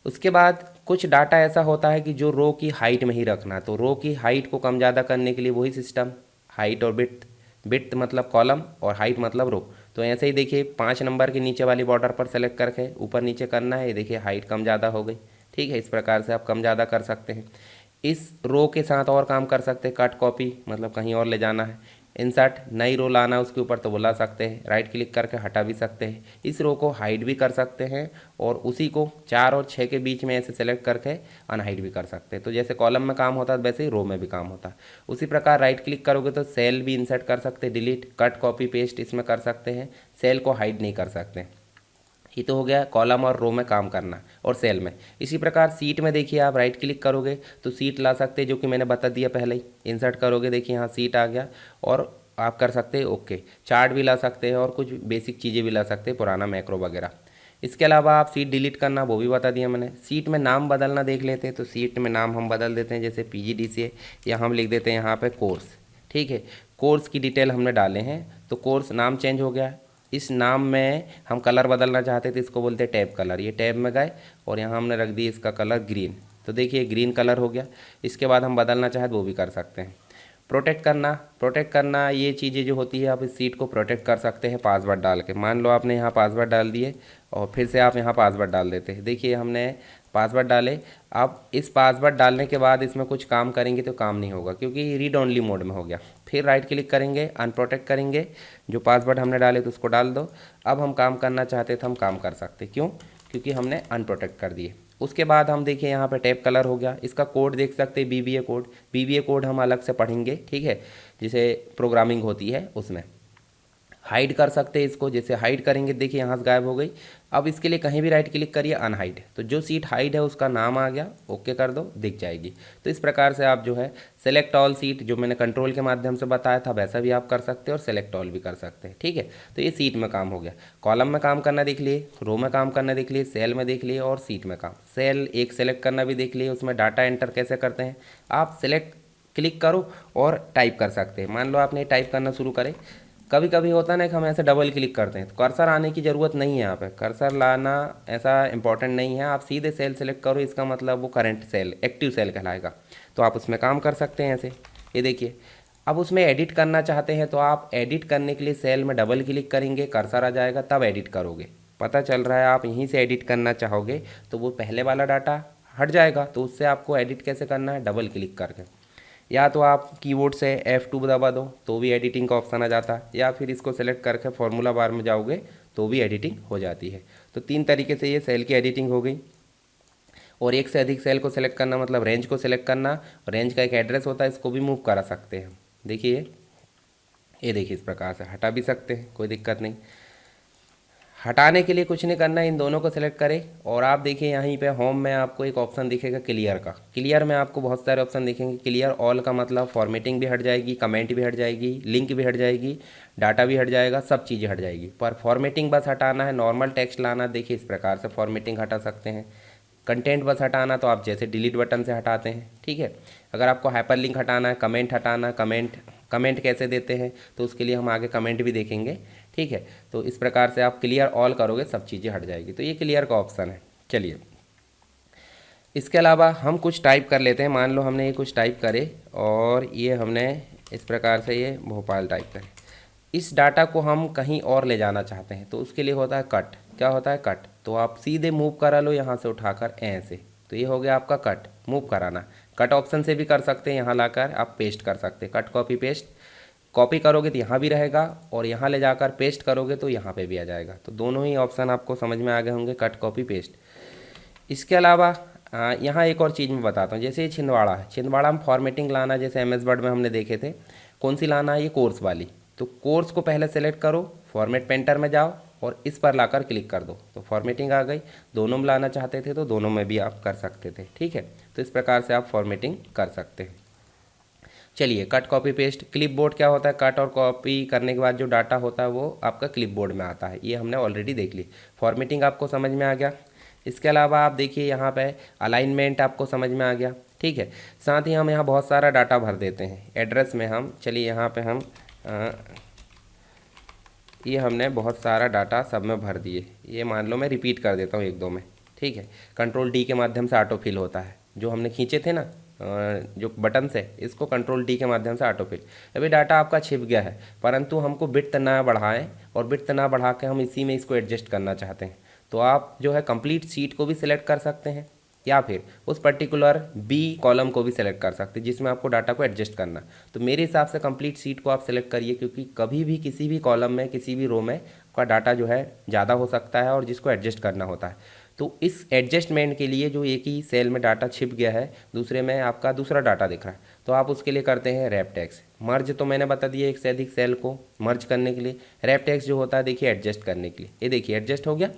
उसके बाद कुछ डाटा ऐसा होता है कि जो रो की हाइट में ही रखना, तो रो की हाइट को कम ज़्यादा करने के लिए वही सिस्टम, हाइट और विड्थ। विड्थ मतलब कॉलम और हाइट मतलब रो। तो ऐसे ही देखिए 5 नंबर के नीचे वाली बॉर्डर पर सेलेक्ट करके ऊपर नीचे करना है, ये देखिए हाइट कम ज़्यादा हो गई, ठीक है। इस प्रकार से आप कम ज़्यादा कर सकते हैं। इस रो के साथ और काम कर सकते हैं, कट कॉपी मतलब कहीं और ले जाना है, इंसर्ट नई रो लाना है उसके ऊपर तो बुला सकते हैं, राइट क्लिक करके हटा भी सकते हैं। इस रो को हाइड भी कर सकते हैं और उसी को 4 और 6 के बीच में ऐसे सेलेक्ट करके अनहाइड भी कर सकते हैं। तो जैसे कॉलम में काम होता है वैसे ही रो में भी काम होता है। उसी प्रकार राइट क्लिक करोगे तो सेल भी इंसर्ट कर सकते हैं, डिलीट, कट, कॉपी, पेस्ट इसमें कर सकते हैं, सेल को हाइड नहीं कर सकते। ये तो हो गया कॉलम और रो में काम करना और सेल में। इसी प्रकार सीट में देखिए आप राइट क्लिक करोगे तो सीट ला सकते हैं, जो कि मैंने बता दिया पहले ही। इंसर्ट करोगे देखिए यहाँ सीट आ गया और आप कर सकते हैं ओके। चार्ट भी ला सकते हैं और कुछ बेसिक चीज़ें भी ला सकते हैं, पुराना मैक्रो वगैरह। इसके अलावा आप सीट डिलीट करना वो भी बता दिया मैंने। सीट में नाम बदलना देख लेते हैं, तो सीट में नाम हम बदल देते हैं, जैसे PGDCA या हम लिख देते हैं यहाँ पे कोर्स, ठीक है। कोर्स की डिटेल हमने डाले हैं तो कोर्स नाम चेंज हो गया। इस नाम में हम कलर बदलना चाहते थे, इसको बोलते हैं टैब कलर। ये टैब में गए और यहाँ हमने रख दिया इसका कलर ग्रीन, तो देखिए ग्रीन कलर हो गया। इसके बाद हम बदलना चाहे तो वो भी कर सकते हैं। प्रोटेक्ट करना ये चीज़ें जो होती है आप इस सीट को प्रोटेक्ट कर सकते हैं पासवर्ड डाल के। मान लो आपने यहाँ पासवर्ड डाल दिए और फिर से आप यहाँ पासवर्ड डाल देते हैं, देखिए हमने पासवर्ड डाले। अब इस पासवर्ड डालने के बाद इसमें कुछ काम करेंगे तो काम नहीं होगा क्योंकि रीड ओनली मोड में हो गया। फिर राइट क्लिक करेंगे, अनप्रोटेक्ट करेंगे, जो पासवर्ड हमने डाले तो उसको डाल दो। अब हम काम करना चाहते थे हम काम कर सकते, क्यों, क्योंकि हमने अनप्रोटेक्ट कर दिए। उसके बाद हम देखिए यहाँ पे टैब कलर हो गया। इसका कोड देख सकते हैं, BBA कोड। BBA कोड हम अलग से पढ़ेंगे, ठीक है, जिसे प्रोग्रामिंग होती है उसमें। हाइड कर सकते हैं इसको, जैसे हाइड करेंगे देखिए यहाँ से गायब हो गई। अब इसके लिए कहीं भी राइट क्लिक करिए, अनहाइड, तो जो सीट हाइड है उसका नाम आ गया, ओके कर दो, दिख जाएगी। तो इस प्रकार से आप जो है सेलेक्ट ऑल सीट, जो मैंने कंट्रोल के माध्यम से बताया था वैसा भी आप कर सकते हैं और सेलेक्ट ऑल भी कर सकते हैं, ठीक है। तो ये सीट में काम हो गया। कॉलम में काम करना देख लिए, रो में काम करना देख लिए, सेल में देख लिए और सीट में काम। सेल एक सेलेक्ट करना भी देख लिए, उसमें डाटा एंटर कैसे करते हैं। आप सेलेक्ट क्लिक करो और टाइप कर सकते हैं। मान लो आपने टाइप करना शुरू करे, कभी कभी होता है ना कि हम ऐसे डबल क्लिक करते हैं, तो कर्सर आने की ज़रूरत नहीं है। यहाँ पे कर्सर लाना ऐसा इंपॉर्टेंट नहीं है, आप सीधे सेल सेलेक्ट करो, इसका मतलब वो करंट सेल, एक्टिव सेल कहलाएगा, तो आप उसमें काम कर सकते हैं ऐसे। ये देखिए अब उसमें एडिट करना चाहते हैं तो आप एडिट करने के लिए सेल में डबल क्लिक करेंगे, कर्सर आ जाएगा, तब एडिट करोगे। पता चल रहा है, आप यहीं से एडिट करना चाहोगे तो वो पहले वाला डाटा हट जाएगा, तो उससे आपको एडिट कैसे करना है, डबल क्लिक करके। या तो आप कीबोर्ड से F2 दबा दो तो भी एडिटिंग का ऑप्शन आ जाता है, या फिर इसको सेलेक्ट करके फॉर्मूला बार में जाओगे तो भी एडिटिंग हो जाती है। तो 3 तरीके से ये सेल की एडिटिंग हो गई। और एक से अधिक सेल को सेलेक्ट करना मतलब रेंज को सेलेक्ट करना, रेंज का एक एड्रेस होता है, इसको भी मूव करा सकते हैं। देखिए ये देखिए इस प्रकार से हटा भी सकते हैं, कोई दिक्कत नहीं। हटाने के लिए कुछ नहीं करना, इन दोनों को सेलेक्ट करें और आप देखिए यहीं पे होम में आपको एक ऑप्शन दिखेगा क्लियर का। क्लियर में आपको बहुत सारे ऑप्शन दिखेंगे। क्लियर ऑल का मतलब फॉर्मेटिंग भी हट जाएगी, कमेंट भी हट जाएगी, लिंक भी हट जाएगी, डाटा भी हट जाएगा, सब चीज़ें हट जाएगी। पर फॉर्मेटिंग बस हटाना है, नॉर्मल टेक्स्ट लाना, देखिए इस प्रकार से फॉर्मेटिंग हटा सकते हैं। कंटेंट बस हटाना तो आप जैसे डिलीट बटन से हटाते हैं, ठीक है। अगर आपको हाइपरलिंक हटाना है, कमेंट हटाना, कमेंट कैसे देते हैं, तो उसके लिए हम आगे कमेंट भी देखेंगे, ठीक है। तो इस प्रकार से आप क्लियर ऑल करोगे, सब चीज़ें हट जाएगी। तो ये क्लियर का ऑप्शन है। चलिए, इसके अलावा हम कुछ टाइप कर लेते हैं। मान लो हमने ये कुछ टाइप करे और ये हमने इस प्रकार से ये भोपाल टाइप करे। इस डाटा को हम कहीं और ले जाना चाहते हैं, तो उसके लिए होता है कट। क्या होता है? कट। तो आप सीधे मूव करा लो यहाँ से उठाकर ऐसे, तो ये हो गया आपका कट, मूव कराना। कट ऑप्शन से भी कर सकते हैं, यहाँ लाकर आप पेस्ट कर सकते हैं। कट कॉपी पेस्ट, कॉपी करोगे तो यहाँ भी रहेगा और यहाँ ले जाकर पेस्ट करोगे तो यहाँ पे भी आ जाएगा। तो दोनों ही ऑप्शन आपको समझ में आ गए होंगे, कट कॉपी पेस्ट। इसके अलावा यहाँ एक और चीज़ मैं बताता हूँ। जैसे ये छिंदवाड़ा है, छिंदवाड़ा में फॉर्मेटिंग लाना, जैसे एम एस वर्ड में हमने देखे थे। कौन सी लाना है? ये कोर्स वाली। तो कोर्स को पहले सेलेक्ट करो, फॉर्मेट पेंटर में जाओ और इस पर लाकर क्लिक कर दो, तो फॉर्मेटिंग आ गई। दोनों में लाना चाहते थे तो दोनों में भी आप कर सकते थे, ठीक है। तो इस प्रकार से आप फॉर्मेटिंग कर सकते हैं। चलिए, कट कॉपी पेस्ट। क्लिपबोर्ड क्या होता है? कट और कॉपी करने के बाद जो डाटा होता है वो आपका क्लिपबोर्ड में आता है, ये हमने ऑलरेडी देख ली। फॉर्मेटिंग आपको समझ में आ गया। इसके अलावा आप देखिए यहाँ पे अलाइनमेंट आपको समझ में आ गया, ठीक है। साथ ही हम यहाँ बहुत सारा डाटा भर देते हैं एड्रेस में। हम चलिए यहाँ पे हम ये हमने बहुत सारा डाटा सब में भर दिए। ये मान लो मैं रिपीट कर देता हूँ एक दो में, ठीक है। कंट्रोल डी के माध्यम से ऑटो फिल होता है, जो हमने खींचे थे ना जो बटन से, इसको कंट्रोल डी के माध्यम से ऑटो फिल। अभी डाटा आपका छिप गया है, परंतु हमको बिट्स ना बढ़ाएं और बिट्स ना बढ़ा के हम इसी में इसको एडजस्ट करना चाहते हैं। तो आप जो है कंप्लीट सीट को भी सिलेक्ट कर सकते हैं या फिर उस पर्टिकुलर बी कॉलम को भी सिलेक्ट कर सकते हैं जिसमें आपको डाटा को एडजस्ट करना। तो मेरे हिसाब से कंप्लीट सीट को आप सिलेक्ट करिए, क्योंकि कभी भी किसी भी कॉलम में, किसी भी रो में आपका डाटा जो है ज़्यादा हो सकता है और जिसको एडजस्ट करना होता है। तो इस एडजस्टमेंट के लिए जो एक ही सेल में डाटा छिप गया है, दूसरे में आपका दूसरा डाटा दिख रहा है, तो आप उसके लिए करते हैं रैप टैक्स। मर्ज तो मैंने बता दिया, एक से अधिक सेल को मर्ज करने के लिए। रैप टैक्स जो होता है देखिए एडजस्ट करने के लिए। ये देखिए एडजस्ट हो गया।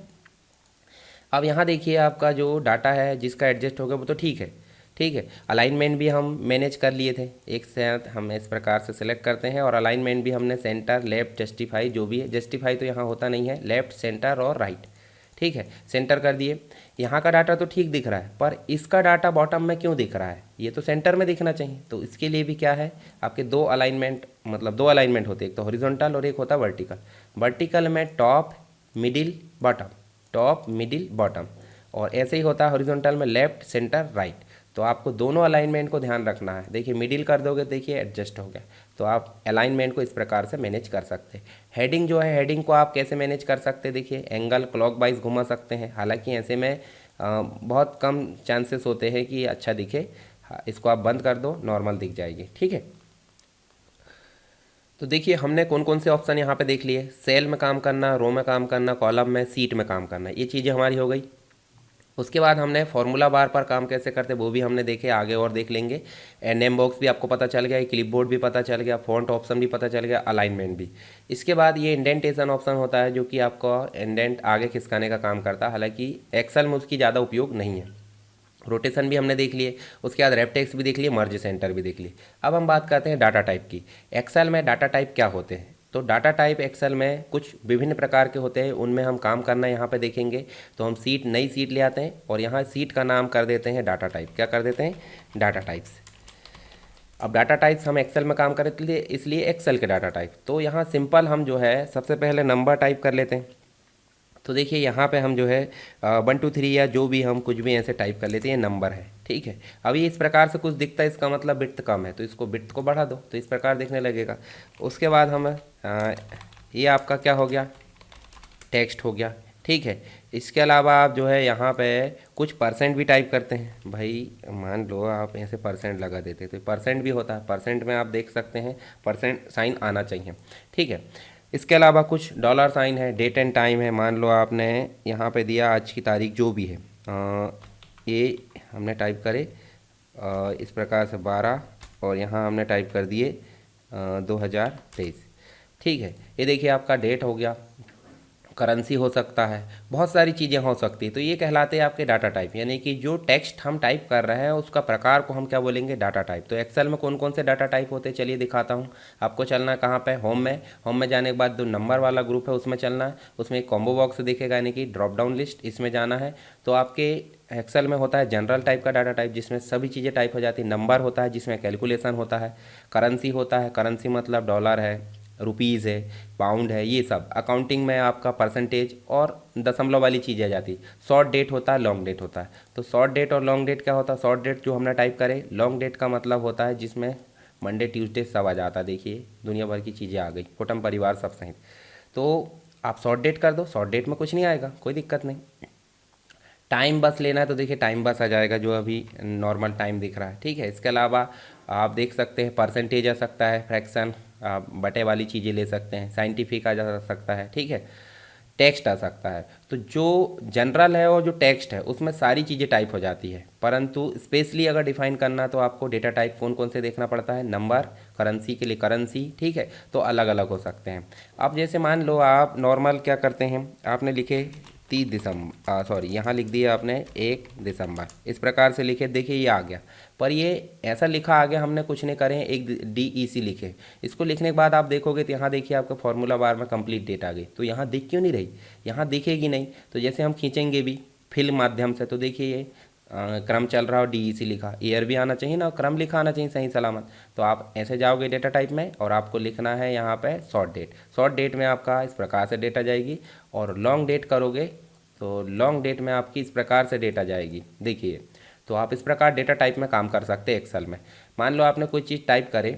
अब यहाँ देखिए आपका जो डाटा है जिसका एडजस्ट हो गया वो तो ठीक है, ठीक है। अलाइनमेंट भी हम मैनेज कर लिए थे, एक साथ हम इस प्रकार से सेलेक्ट करते हैं और अलाइनमेंट भी हमने सेंटर, लेफ्ट, जस्टिफाई, जो भी है, जस्टिफाई तो यहाँ होता नहीं है, लेफ्ट, सेंटर और राइट, ठीक है, सेंटर कर दिए। यहाँ का डाटा तो ठीक दिख रहा है, पर इसका डाटा बॉटम में क्यों दिख रहा है? ये तो सेंटर में दिखना चाहिए। तो इसके लिए भी क्या है, आपके दो अलाइनमेंट, मतलब दो अलाइनमेंट होते हैं, एक तो हॉरिजॉन्टल और एक होता है वर्टिकल। वर्टिकल में top, middle, bottom, top, middle, bottom, और ऐसे ही होता है हॉरिजॉन्टल में लेफ्ट, सेंटर, राइट। तो आपको दोनों अलाइनमेंट को ध्यान रखना है। देखिए मिडिल कर दोगे, देखिए एडजस्ट हो गया। तो आप अलाइनमेंट को इस प्रकार से मैनेज कर सकते हैं। हेडिंग जो है, हेडिंग को आप कैसे मैनेज कर सकते हैं? देखिए एंगल क्लॉकवाइज घुमा सकते हैं, हालांकि ऐसे में बहुत कम चांसेस होते हैं कि अच्छा दिखे। इसको आप बंद कर दो, नॉर्मल दिख जाएगी, ठीक है। तो देखिए हमने कौन कौन से ऑप्शन यहाँ पे देख लिए। सेल में काम करना, रो में काम करना, कॉलम में, सीट में काम करना, ये चीज़ें हमारी हो गई। उसके बाद हमने फॉर्मूला बार पर काम कैसे करते वो भी हमने देखे, आगे और देख लेंगे। नेम बॉक्स भी आपको पता चल गया, क्लिपबोर्ड भी पता चल गया, फॉन्ट ऑप्शन भी पता चल गया, अलाइनमेंट भी। इसके बाद ये इंडेंटेशन ऑप्शन होता है, जो कि आपको इंडेंट आगे खिसकाने का काम करता है, हालांकि एक्सेल में उसकी ज़्यादा उपयोग नहीं है। रोटेशन भी हमने देख लिए। उसके बाद रैप टेक्स्ट भी देख लिए, मर्ज सेंटर भी देख लिए। अब हम बात करते हैं डाटा टाइप की। एक्सेल में डाटा टाइप क्या होते हैं? तो डाटा टाइप एक्सेल में कुछ विभिन्न प्रकार के होते हैं, उनमें हम काम करना यहाँ पे देखेंगे। तो हम सीट, नई सीट ले आते हैं और यहाँ सीट का नाम कर देते हैं डाटा टाइप। क्या कर देते हैं? Data types. अब डाटा टाइप्स हम एक्सेल में काम करें इसलिए एक्सेल के डाटा टाइप। तो यहाँ सिंपल हम जो है सबसे पहले नंबर टाइप कर लेते हैं। तो देखिए यहाँ पे हम जो है 1 2 3 या जो भी हम कुछ भी ऐसे टाइप कर लेते हैं, नंबर है, ठीक है। अभी इस प्रकार से कुछ दिखता है, इसका मतलब बिट्स कम है, तो इसको बिट्स को बढ़ा दो तो इस प्रकार दिखने लगेगा। उसके बाद हम ये आपका क्या हो गया, टेक्स्ट हो गया, ठीक है। इसके अलावा आप जो है यहाँ पे कुछ परसेंट भी टाइप करते हैं। भाई मान लो आप ऐसे परसेंट लगा देते तो परसेंट भी होता है, परसेंट में आप देख सकते हैं परसेंट साइन आना चाहिए, ठीक है। इसके अलावा कुछ डॉलर साइन है, डेट एंड टाइम है। मान लो आपने यहाँ पे दिया आज की तारीख जो भी है, ये हमने टाइप करे इस प्रकार से 12 और यहाँ हमने टाइप कर दिए 2023, ठीक है। ये देखिए आपका डेट हो गया, करेंसी हो सकता है, बहुत सारी चीज़ें हो सकती है। तो ये कहलाते हैं आपके डाटा टाइप, यानी कि जो टेक्स्ट हम टाइप कर रहे हैं उसका प्रकार को हम क्या बोलेंगे, डाटा टाइप। तो एक्सेल में कौन कौन से डाटा टाइप होते हैं चलिए दिखाता हूँ आपको। चलना है कहाँ पे, होम में। होम में जाने के बाद जो नंबर वाला ग्रुप है उसमें चलना है, उसमें एक कॉम्बो बॉक्स दिखेगा यानी कि ड्रॉप डाउन लिस्ट, इसमें जाना है। तो आपके एक्सेल में होता है जनरल टाइप का डाटा टाइप जिसमें सभी चीज़ें टाइप हो जाती है। नंबर होता है जिसमें कैलकुलेशन होता है। करेंसी होता है, करेंसी मतलब डॉलर है, रुपीज़ है, पाउंड है, ये सब। अकाउंटिंग में आपका परसेंटेज और दशमलव वाली चीज़ें आ जाती है। शॉर्ट डेट होता है, लॉन्ग डेट होता है। तो शॉर्ट डेट और लॉन्ग डेट क्या होता है, शॉर्ट डेट जो हमने टाइप करे, लॉन्ग डेट का मतलब होता है जिसमें मंडे ट्यूसडे सब आ जाता है। देखिए दुनिया भर की चीज़ें आ गई, कुटुंब परिवार सब सहित। तो आप शॉर्ट डेट कर दो, शॉर्ट डेट में कुछ नहीं आएगा, कोई दिक्कत नहीं। टाइम बस लेना है तो देखिए टाइम बस आ जाएगा जो अभी नॉर्मल टाइम दिख रहा है, ठीक है। इसके अलावा आप देख सकते हैं परसेंटेज आ सकता है, फ्रैक्शन, आप बटे वाली चीज़ें ले सकते हैं, साइंटिफिक आ जा सकता है, ठीक है। टेक्स्ट आ सकता है। तो जो जनरल है और जो टेक्स्ट है उसमें सारी चीज़ें टाइप हो जाती है, परंतु स्पेशली अगर डिफाइन करना तो आपको डेटा टाइप कौन कौन से देखना पड़ता है, नंबर, करेंसी के लिए करेंसी, ठीक है। तो अलग अलग हो सकते हैं। अब जैसे मान लो आप नॉर्मल क्या करते हैं, आपने लिखे 30 दिसंबर, सॉरी यहाँ लिख दिया आपने 1 दिसंबर, इस प्रकार से लिखे, देखिए ये आ गया। पर ये ऐसा लिखा आ गया, हमने कुछ नहीं करे हैं, एक DEC लिखे। इसको लिखने के बाद आप देखोगे तो यहाँ देखिए आपका फॉर्मूला बार में कंप्लीट डेट आ गई। तो यहाँ दिख क्यों नहीं रही, यहाँ दिखेगी नहीं। तो जैसे हम खींचेंगे भी फिल माध्यम से तो देखिए ये क्रम चल रहा और DEC लिखा, ईयर भी आना चाहिए ना, क्रम लिखा आना चाहिए सही सलामत। तो आप ऐसे जाओगे डेटा टाइप में और आपको लिखना है यहाँ पे शॉर्ट डेट। शॉर्ट डेट में आपका इस प्रकार से डेटा जाएगी, और लॉन्ग डेट करोगे तो लॉन्ग डेट में आपकी इस प्रकार से डेटा जाएगी, देखिए। तो आप इस प्रकार डेटा टाइप में काम कर सकते हैं एक्सेल में। मान लो आपने कोई चीज़ टाइप करे,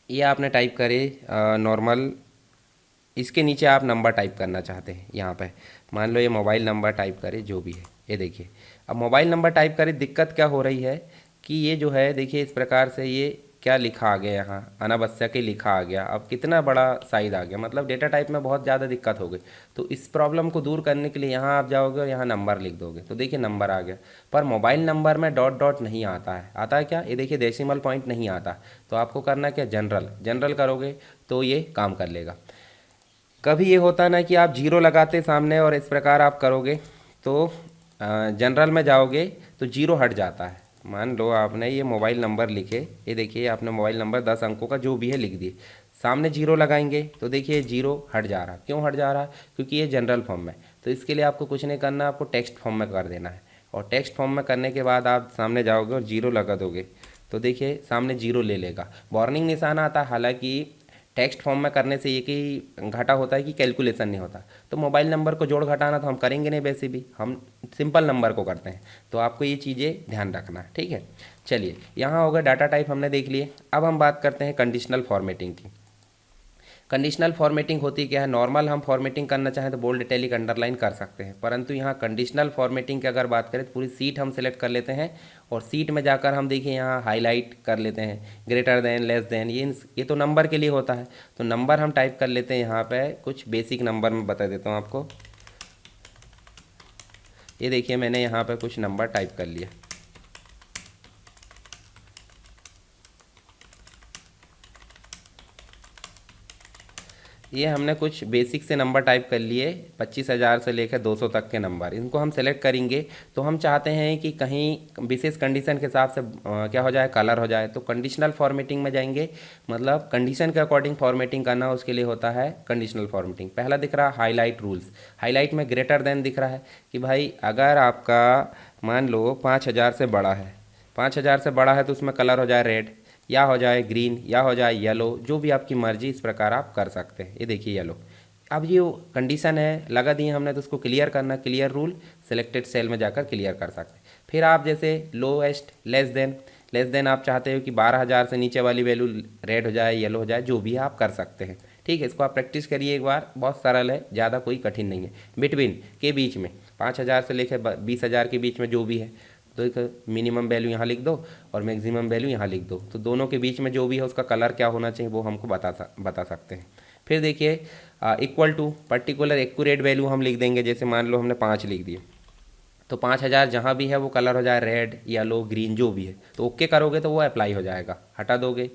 ये आपने टाइप करे नॉर्मल, इसके नीचे आप नंबर टाइप करना चाहते हैं यहाँ पे, मान लो ये मोबाइल नंबर टाइप करे जो भी है, ये देखिए। अब मोबाइल नंबर टाइप करे, दिक्कत क्या हो रही है कि ये जो है देखिए इस प्रकार से ये क्या लिखा आ गया, यहाँ अनावश्यक ही लिखा आ गया। अब कितना बड़ा साइज आ गया, मतलब डेटा टाइप में बहुत ज़्यादा दिक्कत हो गई। तो इस प्रॉब्लम को दूर करने के लिए यहाँ आप जाओगे और यहाँ नंबर लिख दोगे, तो देखिए नंबर आ गया। पर मोबाइल नंबर में डॉट डॉट नहीं आता है, आता है क्या, ये देखिए डेसिमल पॉइंट नहीं आता। तो आपको करना क्या, जनरल, जनरल करोगे तो ये काम कर लेगा। कभी ये होता ना कि आप जीरो लगाते सामने और इस प्रकार आप करोगे तो जनरल में जाओगे तो जीरो हट जाता है। मान लो आपने ये मोबाइल नंबर लिखे, ये देखिए आपने मोबाइल नंबर 10 अंकों का जो भी है लिख दिए, सामने जीरो लगाएंगे तो देखिए जीरो हट जा रहा। क्यों हट जा रहा है, क्योंकि ये जनरल फॉर्म में। तो इसके लिए आपको कुछ नहीं करना, आपको टेक्स्ट फॉर्म में कर देना है। और टेक्स्ट फॉर्म में करने के बाद आप सामने जाओगे और जीरो लगा दोगे तो देखिए सामने जीरो ले लेगा, वार्निंग निशान आता है। हालांकि टेक्स्ट फॉर्म में करने से एक ही घाटा होता है कि कैलकुलेशन नहीं होता। तो मोबाइल नंबर को जोड़ घटाना तो हम करेंगे नहीं, वैसे भी हम सिंपल नंबर को करते हैं। तो आपको ये चीज़ें ध्यान रखना है, ठीक है। चलिए यहाँ होगा डाटा टाइप हमने देख लिए। अब हम बात करते हैं कंडीशनल फॉर्मेटिंग की। कंडीशनल फॉर्मेटिंग होती क्या है, नॉर्मल हम फॉर्मेटिंग करना चाहें तो बोल्ड, इटैलिक, अंडरलाइन कर सकते हैं, परंतु यहाँ कंडीशनल फॉर्मेटिंग की अगर बात करें तो पूरी सीट हम सेलेक्ट कर लेते हैं और सीट में जाकर हम देखिए यहाँ हाईलाइट कर लेते हैं, ग्रेटर देन, लेस देन, ये तो नंबर के लिए होता है। तो नंबर हम टाइप कर लेते हैं, यहाँ पे कुछ बेसिक नंबर में बता देता हूँ आपको। ये देखिए मैंने यहाँ पे कुछ नंबर टाइप कर लिया, ये हमने कुछ बेसिक से नंबर टाइप कर लिए, 25,000 से लेकर 200 तक के नंबर। इनको हम सेलेक्ट करेंगे तो हम चाहते हैं कि कहीं विशेष कंडीशन के हिसाब से क्या हो जाए, कलर हो जाए। तो कंडीशनल फॉर्मेटिंग में जाएंगे, मतलब कंडीशन के अकॉर्डिंग फॉर्मेटिंग करना, उसके लिए होता है कंडीशनल फॉर्मेटिंग। पहला दिख रहा है हाईलाइट रूल्स, हाईलाइट में ग्रेटर देन दिख रहा है कि भाई अगर आपका मान लो 5,000 से बड़ा है, 5,000 से बड़ा है तो उसमें कलर हो जाए रेड, या हो जाए ग्रीन, या हो जाए येलो, जो भी आपकी मर्जी, इस प्रकार आप कर सकते हैं। ये देखिए येलो। अब ये कंडीशन है लगा दिए हमने तो उसको क्लियर करना, क्लियर रूल, सिलेक्टेड सेल में जाकर क्लियर कर सकते हैं। फिर आप जैसे lowest, less than, less than आप चाहते हो कि 12,000 से नीचे वाली वैल्यू रेड हो जाए, येलो हो जाए, जो भी आप कर सकते हैं, ठीक है। इसको आप प्रैक्टिस करिए एक बार, बहुत सरल है, ज़्यादा कोई कठिन नहीं है। बिटवीन के बीच में 5,000 से लेकर 20,000 के बीच में जो भी है, तो एक मिनिमम वैल्यू यहाँ लिख दो और मैक्सिमम वैल्यू यहाँ लिख दो। तो दोनों के बीच में जो भी है उसका कलर क्या होना चाहिए वो हमको बता सकते हैं। फिर देखिए equal to particular accurate value हम लिख देंगे, जैसे मान लो हमने 5 लिख दिए तो 5,000 जहाँ भी है वो कलर हो जाए रेड, येलो, ग्रीन, जो भी है। तो ओके करोगे तो वो अप्लाई हो जाएगा, हटा दोगे।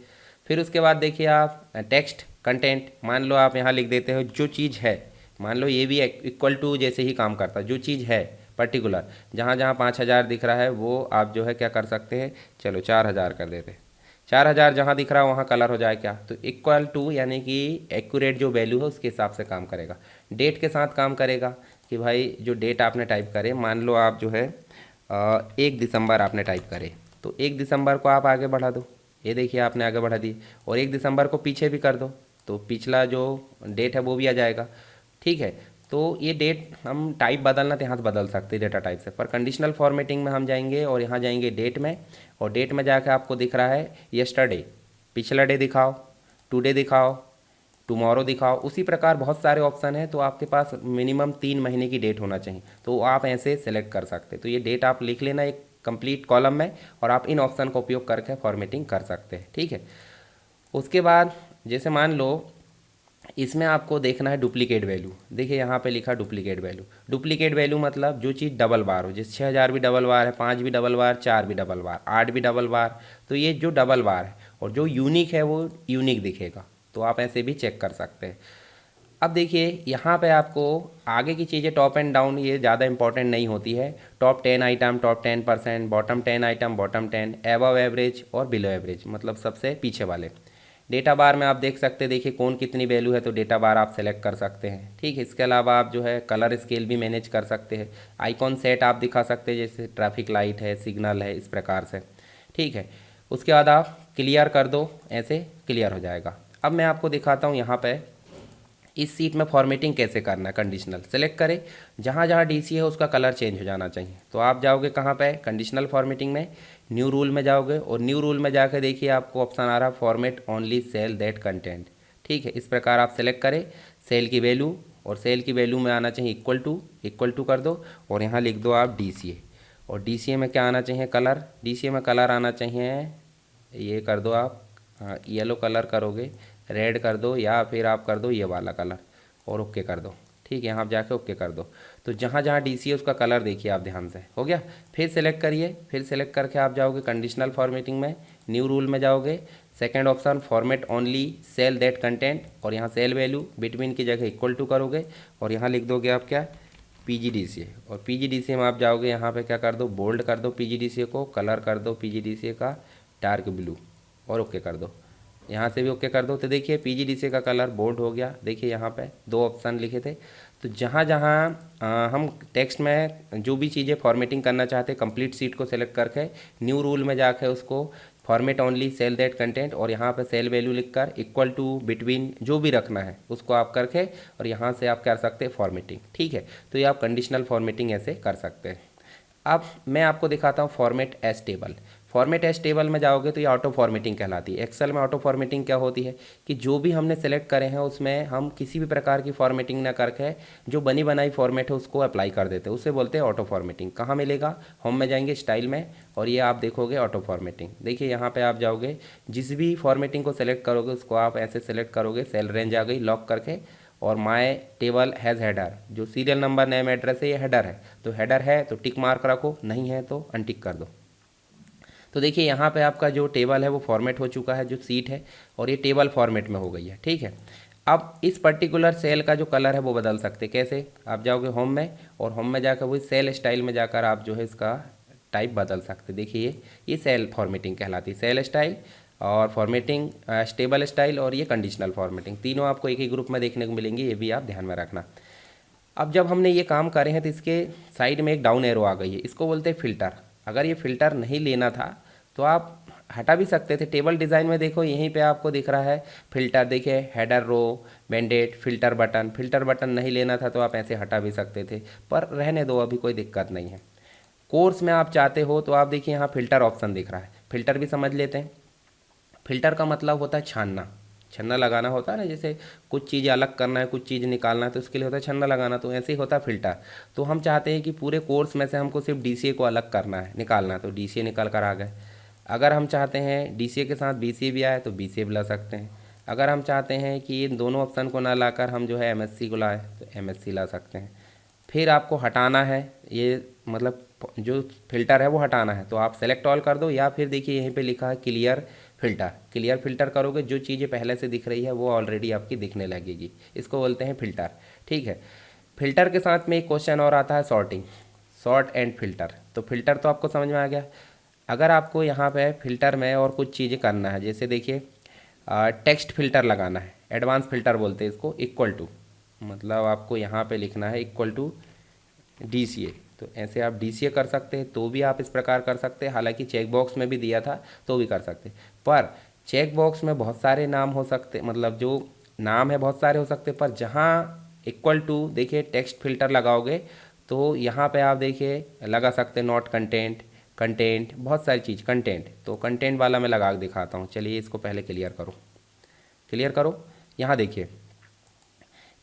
फिर उसके बाद देखिए आप टेक्स्ट कंटेंट, मान लो आप यहाँ लिख देते हो जो चीज़ है, मान लो ये भी इक्वल टू जैसे ही काम करता है, जो चीज़ है पर्टिकुलर, जहाँ जहाँ 5,000 दिख रहा है वो आप जो है क्या कर सकते हैं, चलो 4,000 कर देते हैं। 4,000 जहाँ दिख रहा है वहाँ कलर हो जाए क्या, तो इक्वल टू यानी कि एक्यूरेट जो वैल्यू है उसके हिसाब से काम करेगा। डेट के साथ काम करेगा कि भाई जो डेट आपने टाइप करे, मान लो आप जो है 1 दिसंबर आपने टाइप करे, तो 1 दिसंबर को आप आगे बढ़ा दो, ये देखिए आपने आगे बढ़ा दी, और 1 दिसंबर को पीछे भी कर दो, तो पिछला जो डेट है वो भी आ जाएगा। ठीक है, तो ये डेट हम टाइप बदलना तो यहाँ से बदल सकते हैं डेटा टाइप से, पर कंडीशनल फॉर्मेटिंग में हम जाएंगे और यहाँ जाएंगे डेट में, और डेट में जाकर आपको दिख रहा है यस्टरडे, पिछला डे दिखाओ, टुडे दिखाओ, टुमारो दिखाओ, उसी प्रकार बहुत सारे ऑप्शन हैं। तो आपके पास मिनिमम 3 महीने की डेट होना चाहिए, तो आप ऐसे सेलेक्ट कर सकते हैं। तो ये डेट आप लिख लेना एक कंप्लीट कॉलम में, और आप इन ऑप्शन का उपयोग करके फॉर्मेटिंग कर सकते हैं। ठीक है, उसके बाद जैसे मान लो इसमें आपको देखना है डुप्लीकेट वैल्यू, देखिए यहाँ पे लिखा डुप्लीकेट वैल्यू। डुप्लीकेट वैल्यू मतलब जो चीज़ डबल बार हो, जैसे 6,000 भी डबल बार है, 5 भी डबल बार, 4 भी डबल बार, 8 भी डबल बार, तो ये जो डबल बार है और जो यूनिक है वो यूनिक दिखेगा, तो आप ऐसे भी चेक कर सकते हैं। अब देखिए यहाँ पे आपको आगे की चीज़ें टॉप एंड डाउन ये ज़्यादा इंपॉर्टेंट नहीं होती है। Top 10 item, top 10%, bottom 10 item, bottom 10, above average और बिलो एवरेज, मतलब सबसे पीछे वाले। डेटा बार में आप देख सकते हैं, देखिए कौन कितनी वैल्यू है, तो डेटा बार आप सेलेक्ट कर सकते हैं। ठीक है, इसके अलावा आप जो है कलर स्केल भी मैनेज कर सकते हैं। आइकॉन सेट आप दिखा सकते हैं, जैसे ट्रैफिक लाइट है, सिग्नल है, इस प्रकार से। ठीक है, उसके बाद आप क्लियर कर दो, ऐसे क्लियर हो जाएगा। अब मैं आपको दिखाता हूँ यहाँ पे इस सीट में फॉर्मेटिंग कैसे करना है। कंडीशनल सेलेक्ट करें, जहाँ जहाँ डीसी है उसका कलर चेंज हो जाना चाहिए। तो आप जाओगे कहाँ पे, कंडीशनल फॉर्मेटिंग में न्यू रूल में जाओगे, और न्यू रूल में जाकर देखिए आपको ऑप्शन आ रहा है format only cell that content. ठीक है, इस प्रकार आप सेलेक्ट करें सेल की वैल्यू, और सेल की वैल्यू में आना चाहिए इक्वल टू कर दो, और यहाँ लिख दो आप DCA, और DCA में क्या आना चाहिए, कलर। DCA में कलर आना चाहिए, ये कर दो आप, हाँ येलो कलर करोगे, रेड कर दो, या फिर आप कर दो ये वाला कलर, और ओके कर दो। ठीक है, यहाँ आप जाके ओके कर दो। तो जहाँ जहाँ DC है उसका कलर देखिए आप ध्यान से, हो गया। फिर सेलेक्ट करिए, फिर सेलेक्ट करके आप जाओगे कंडीशनल फॉर्मेटिंग में, न्यू रूल में जाओगे, second option format only cell that content, और यहाँ सेल वैल्यू बिटवीन की जगह इक्वल टू करोगे, और यहाँ लिख दोगे आप क्या, PGDCA, और PGDCA में आप जाओगे, यहाँ पे क्या कर दो, बोल्ड कर दो PGDCA को, कलर कर दो PGDCA का डार्क ब्लू, और ओके कर दो। यहाँ से भी ओके कर दो, तो देखिए PGDCA का कलर बोल्ड हो गया। देखिए यहाँ पे 2 ऑप्शन लिखे थे, तो जहाँ जहाँ हम टेक्स्ट में जो भी चीज़ें फॉर्मेटिंग करना चाहते हैं, कंप्लीट सीट को सेलेक्ट करके न्यू रूल में जाके उसको format only cell that content, और यहाँ पे सेल वैल्यू लिखकर इक्वल टू बिटवीन जो भी रखना है उसको आप करके, और यहाँ से आप कर सकते हैं फॉर्मेटिंग। ठीक है, तो ये आप कंडीशनल फॉर्मेटिंग ऐसे कर सकते हैं। अब मैं आपको दिखाता हूँ format as table. Format as table में जाओगे तो ये ऑटो फॉर्मेटिंग कहलाती है। एक्सेल में ऑटो फॉर्मेटिंग क्या होती है कि जो भी हमने सेलेक्ट करे हैं उसमें हम किसी भी प्रकार की फॉर्मेटिंग ना करके जो बनी बनाई फॉर्मेट है उसको अप्लाई कर देते हैं, उससे बोलते हैं ऑटो फॉर्मेटिंग। कहाँ मिलेगा, होम में जाएंगे, स्टाइल में, और ये आप देखोगे ऑटो फॉर्मेटिंग। देखिए यहाँ पे आप जाओगे, जिस भी फॉर्मेटिंग को सेलेक्ट करोगे उसको आप ऐसे सेलेक्ट करोगे, सेल रेंज आ गई लॉक करके, और माय टेबल हैज़ हेडर, जो सीरियल नंबर नेम एड्रेस है ये हेडर है, तो हेडर है तो टिक मार्क रखो, नहीं है तो अनटिक कर दो। तो देखिए यहाँ पे आपका जो टेबल है वो फॉर्मेट हो चुका है, जो सीट है, और ये टेबल फॉर्मेट में हो गई है। ठीक है, अब इस पर्टिकुलर सेल का जो कलर है वो बदल सकते हैं। कैसे, आप जाओगे होम में, और होम में जाकर वही सेल स्टाइल में जाकर आप जो है इसका टाइप बदल सकते। देखिए ये सेल फॉर्मेटिंग कहलाती है, सेल स्टाइल और फॉर्मेटिंग स्टेबल स्टाइल, और ये कंडीशनल फॉर्मेटिंग, तीनों आपको एक ही ग्रुप में देखने को मिलेंगे, ये भी आप ध्यान में रखना। अब जब हमने ये काम करे हैं तो इसके साइड में एक डाउन एरो आ गई है, इसको बोलते हैं फ़िल्टर। अगर ये फ़िल्टर नहीं लेना था तो आप हटा भी सकते थे। टेबल डिज़ाइन में देखो यहीं पे आपको दिख रहा है फ़िल्टर, देखिए header row, mandate, filter button. Filter button नहीं लेना था तो आप ऐसे हटा भी सकते थे, पर रहने दो, अभी कोई दिक्कत नहीं है। कोर्स में आप चाहते हो तो आप देखिए यहाँ फ़िल्टर ऑप्शन दिख रहा है, फ़िल्टर भी समझ लेते हैं। फ़िल्टर का मतलब होता है छानना, छन्ना लगाना होता है ना, जैसे कुछ चीज़ अलग करना है, कुछ चीज़ निकालना है, तो उसके लिए होता है छन्ना लगाना, तो ऐसे ही होता है फ़िल्टर। तो हम चाहते हैं कि पूरे कोर्स में से हमको सिर्फ DCA को अलग करना है, निकालना है, तो DCA निकाल कर आ गए। अगर हम चाहते हैं DCA के साथ BCA भी आए तो BCA भी ला सकते हैं। अगर हम चाहते हैं कि इन दोनों ऑप्शन को ना लाकर हम जो है MSc को लाए तो MSc ला सकते हैं। फिर आपको हटाना है, ये मतलब जो फ़िल्टर है वो हटाना है, तो आप सेलेक्ट ऑल कर दो, या फिर देखिए यहीं पे लिखा है क्लियर फिल्टर। क्लियर फिल्टर करोगे, जो चीज़ें पहले से दिख रही है वो ऑलरेडी आपकी दिखने लगेगी, इसको बोलते हैं फिल्टर। ठीक है, फिल्टर के साथ में एक क्वेश्चन और आता है सॉर्टिंग, सॉर्ट एंड फिल्टर। तो फिल्टर तो आपको समझ में आ गया। अगर आपको यहाँ पे फिल्टर में और कुछ चीज़ें करना है, जैसे देखिए टेक्स्ट फिल्टर लगाना है, एडवांस फिल्टर बोलते हैं इसको, इक्वल टू, मतलब आपको यहाँ पे लिखना है इक्वल टू DCA। तो ऐसे आप DCA कर सकते हैं, तो भी आप इस प्रकार कर सकते हैं। हालांकि चेक बॉक्स में भी दिया था तो भी कर सकते हैं, पर चेक बॉक्स में बहुत सारे नाम हो सकते, मतलब जो नाम है बहुत सारे हो सकते, पर जहाँ इक्वल टू देखिए टेक्स्ट फिल्टर लगाओगे तो यहाँ पे आप देखिए लगा सकते हैं नॉट कंटेंट, कंटेंट, बहुत सारी चीज़, कंटेंट। तो कंटेंट वाला मैं लगा के दिखाता हूँ, चलिए इसको पहले क्लियर करो, क्लियर करो। यहाँ देखिए,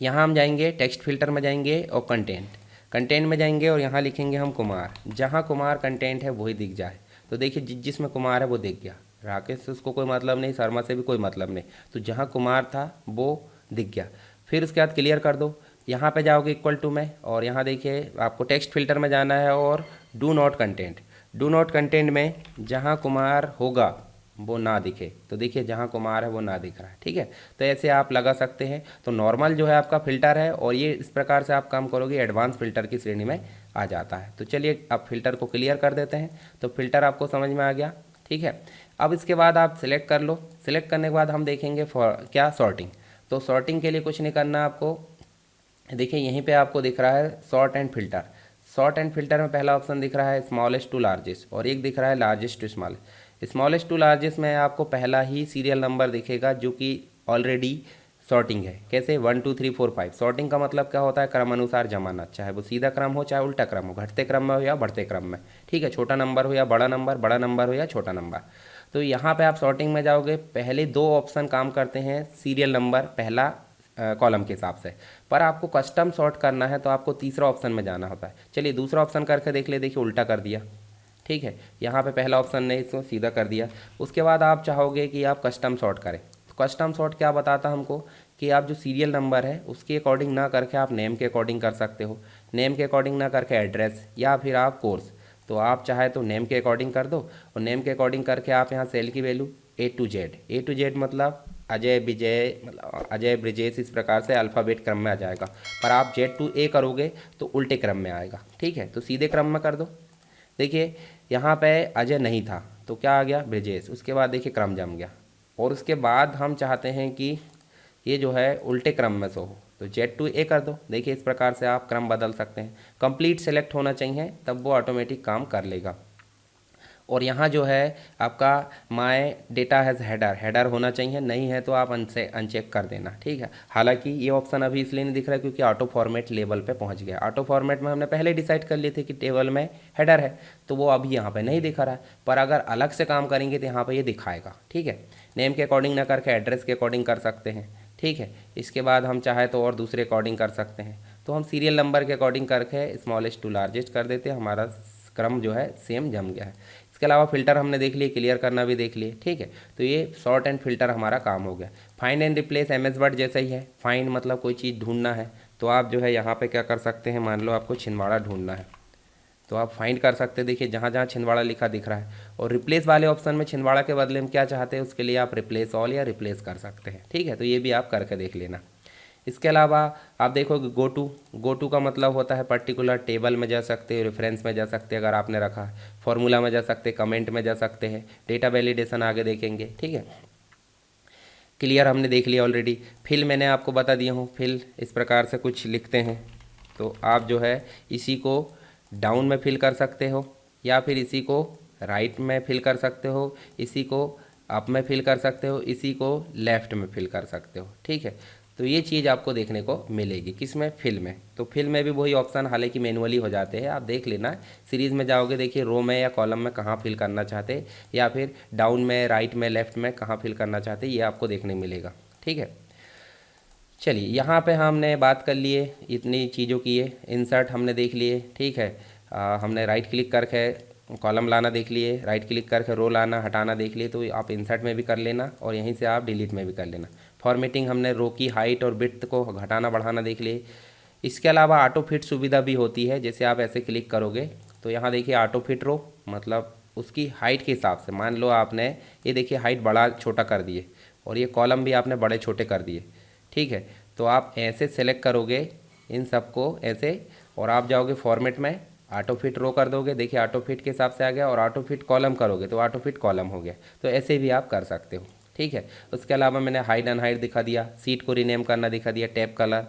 यहाँ हम जाएंगे टेक्स्ट फिल्टर में जाएंगे और कंटेंट, कंटेंट में जाएंगे और यहाँ लिखेंगे हम कुमार, जहाँ कुमार कंटेंट है वही दिख जाए। तो देखिए जिसमें कुमार है वो दिख गया, राकेश से उसको कोई मतलब नहीं, शर्मा से भी कोई मतलब नहीं, तो जहाँ कुमार था वो दिख गया। फिर उसके बाद क्लियर कर दो, यहाँ पे जाओगे इक्वल टू में और यहाँ देखिए आपको टेक्स्ट फिल्टर में जाना है और do not content, do not content में जहाँ कुमार होगा वो ना दिखे, तो देखिए जहाँ कुमार है वो ना दिख रहा है। ठीक है, तो ऐसे आप लगा सकते हैं। तो नॉर्मल जो है आपका फ़िल्टर है, और ये इस प्रकार से आप काम करोगे एडवांस फ़िल्टर की श्रेणी में आ जाता है। तो चलिए अब फ़िल्टर को क्लियर कर देते हैं। तो फ़िल्टर आपको समझ में आ गया। ठीक है, अब इसके बाद आप सिलेक्ट कर लो, सिलेक्ट करने के बाद हम देखेंगे क्या सॉर्टिंग। तो सॉर्टिंग के लिए कुछ नहीं करना आपको, देखिए यहीं पे आपको दिख रहा है sort and filter. Sort and filter में पहला ऑप्शन दिख रहा है स्मॉलेस्ट टू लार्जेस्ट, और एक दिख रहा है largest to small. Smallest to largest में आपको पहला ही सीरियल नंबर दिखेगा जो कि ऑलरेडी सॉर्टिंग है। कैसे 1 2 3 4 5। सॉर्टिंग का मतलब क्या होता है, क्रम अनुसार जमाना, चाहे वो सीधा क्रम हो चाहे उल्टा क्रम हो, घटते क्रम में हो या बढ़ते क्रम में। ठीक है, छोटा नंबर हो या बड़ा नंबर, बड़ा नंबर हो या छोटा नंबर। तो यहाँ पे आप सॉर्टिंग में जाओगे, पहले दो ऑप्शन काम करते हैं सीरियल नंबर पहला कॉलम के हिसाब से, पर आपको कस्टम सॉर्ट करना है तो आपको तीसरा ऑप्शन में जाना होता है। चलिए दूसरा ऑप्शन करके देख ले, देखिए उल्टा कर दिया। ठीक है, यहाँ पे पहला ऑप्शन ने इसको सीधा कर दिया। उसके बाद आप चाहोगे कि आप कस्टम सॉर्ट करें, तो कस्टम सॉर्ट क्या बताता हमको कि आप जो सीरियल नंबर है उसके अकॉर्डिंग ना करके आप नेम के अकॉर्डिंग कर सकते हो, नेम के अकॉर्डिंग ना करके एड्रेस, या फिर आप कोर्स। तो आप चाहे तो नेम के अकॉर्डिंग कर दो, और नेम के अकॉर्डिंग करके आप यहाँ सेल की value A to Z, A to Z मतलब अजय विजय, मतलब अजय ब्रिजेश, इस प्रकार से अल्फ़ाबेट क्रम में आ जाएगा। पर आप Z to A करोगे तो उल्टे क्रम में आएगा। ठीक है, तो सीधे क्रम में कर दो। देखिए यहाँ पे अजय नहीं था तो क्या आ गया, ब्रिजेश। उसके बाद देखिए क्रम जम गया, और उसके बाद हम चाहते हैं कि ये जो है उल्टे क्रम में से हो, तो Z to A कर दो। देखिए इस प्रकार से आप क्रम बदल सकते हैं। कंप्लीट सेलेक्ट होना चाहिए, तब वो ऑटोमेटिक काम कर लेगा। और यहाँ जो है आपका my data has header, header होना चाहिए, नहीं है तो आप अनचेक कर देना। ठीक है, हालांकि ये ऑप्शन अभी इसलिए नहीं दिख रहा है क्योंकि ऑटो फॉर्मेट लेवल पे पहुँच गया। ऑटो फॉर्मेट में हमने पहले डिसाइड कर लिए थे कि टेबल में हेडर है, तो वो अभी यहाँ पे नहीं दिखा रहा है, पर अगर अलग से काम करेंगे तो यहाँ पे ये दिखाएगा। ठीक है, नेम के अकॉर्डिंग ना करके एड्रेस के अकॉर्डिंग कर सकते हैं। ठीक है, इसके बाद हम चाहे तो और दूसरे अकॉर्डिंग कर सकते हैं, तो हम सीरियल नंबर के अकॉर्डिंग करके स्मॉलेस्ट टू लार्जेस्ट कर देते हैं, हमारा क्रम जो है सेम जम गया है। इसके अलावा फिल्टर हमने देख लिए, क्लियर करना भी देख लिए। ठीक है, तो ये सॉर्ट एंड फिल्टर हमारा काम हो गया। Find and replace MS word जैसा ही है। फाइंड मतलब कोई चीज़ ढूंढना है, तो आप जो है यहाँ पे क्या कर सकते हैं, मान लो आपको छिंदवाड़ा ढूंढना है तो आप फाइंड कर सकते हैं। देखिए जहाँ जहाँ छिंदवाड़ा लिखा दिख रहा है, और रिप्लेस वाले ऑप्शन में छिंदवाड़ा के बदले में क्या चाहते हैं उसके लिए आप रिप्लेस ऑल या रिप्लेस कर सकते हैं। ठीक है, तो ये भी आप करके देख लेना। इसके अलावा आप देखोगे गो टू का मतलब होता है पर्टिकुलर टेबल में जा सकते हैं, रेफरेंस में जा सकते हैं अगर आपने रखा है, फॉर्मूला में जा सकते हैं, कमेंट में जा सकते हैं, डेटा वैलिडेशन आगे देखेंगे। ठीक है, क्लियर हमने देख लिया ऑलरेडी। फिल मैंने आपको बता दिया हूँ, फिल इस प्रकार से कुछ लिखते हैं, तो आप जो है इसी को डाउन में फिल कर सकते हो, या फिर इसी को राइट में फिल कर सकते हो, इसी को अप में फिल कर सकते हो, इसी को लेफ़्ट में फिल कर सकते हो। ठीक है, तो ये चीज़ आपको देखने को मिलेगी किस में, फिल में। तो फिल में भी वही ऑप्शन हालांकि मैनुअली हो जाते हैं, आप देख लेना। सीरीज़ में जाओगे, देखिए रो में या कॉलम में कहाँ फिल करना चाहते, या फिर डाउन में, राइट में, लेफ़्ट में कहाँ फिल करना चाहते, ये आपको देखने मिलेगा। ठीक है, चलिए यहाँ पे हमने बात कर लिए इतनी चीज़ों की है। इंसर्ट हमने देख लिए। ठीक है, हमने राइट क्लिक करके कॉलम लाना देख लिए, राइट क्लिक करके रो लाना हटाना देख लिए, तो आप इंसर्ट में भी कर लेना और यहीं से आप डिलीट में भी कर लेना। फॉर्मेटिंग हमने रो की हाइट और विड्थ को घटाना बढ़ाना देख लिए। इसके अलावा ऑटो फिट सुविधा भी होती है, जैसे आप ऐसे क्लिक करोगे तो यहाँ देखिए ऑटो फिट रो, मतलब उसकी हाइट के हिसाब से, मान लो आपने ये देखिए हाइट बड़ा छोटा कर दिए और ये कॉलम भी आपने बड़े छोटे कर दिए, ठीक है। तो आप ऐसे सेलेक्ट करोगे इन सबको ऐसे, और आप जाओगे फॉर्मेट में, ऑटो फिट रो कर दोगे, देखिए ऑटो फिट के हिसाब से आ गया, और ऑटो फिट कॉलम करोगे तो ऑटो फिट कॉलम हो गया। तो ऐसे भी आप कर सकते हो, ठीक है। उसके अलावा मैंने हाइड अनहाइड दिखा दिया, सीट को रीनेम करना दिखा दिया, टैब कलर।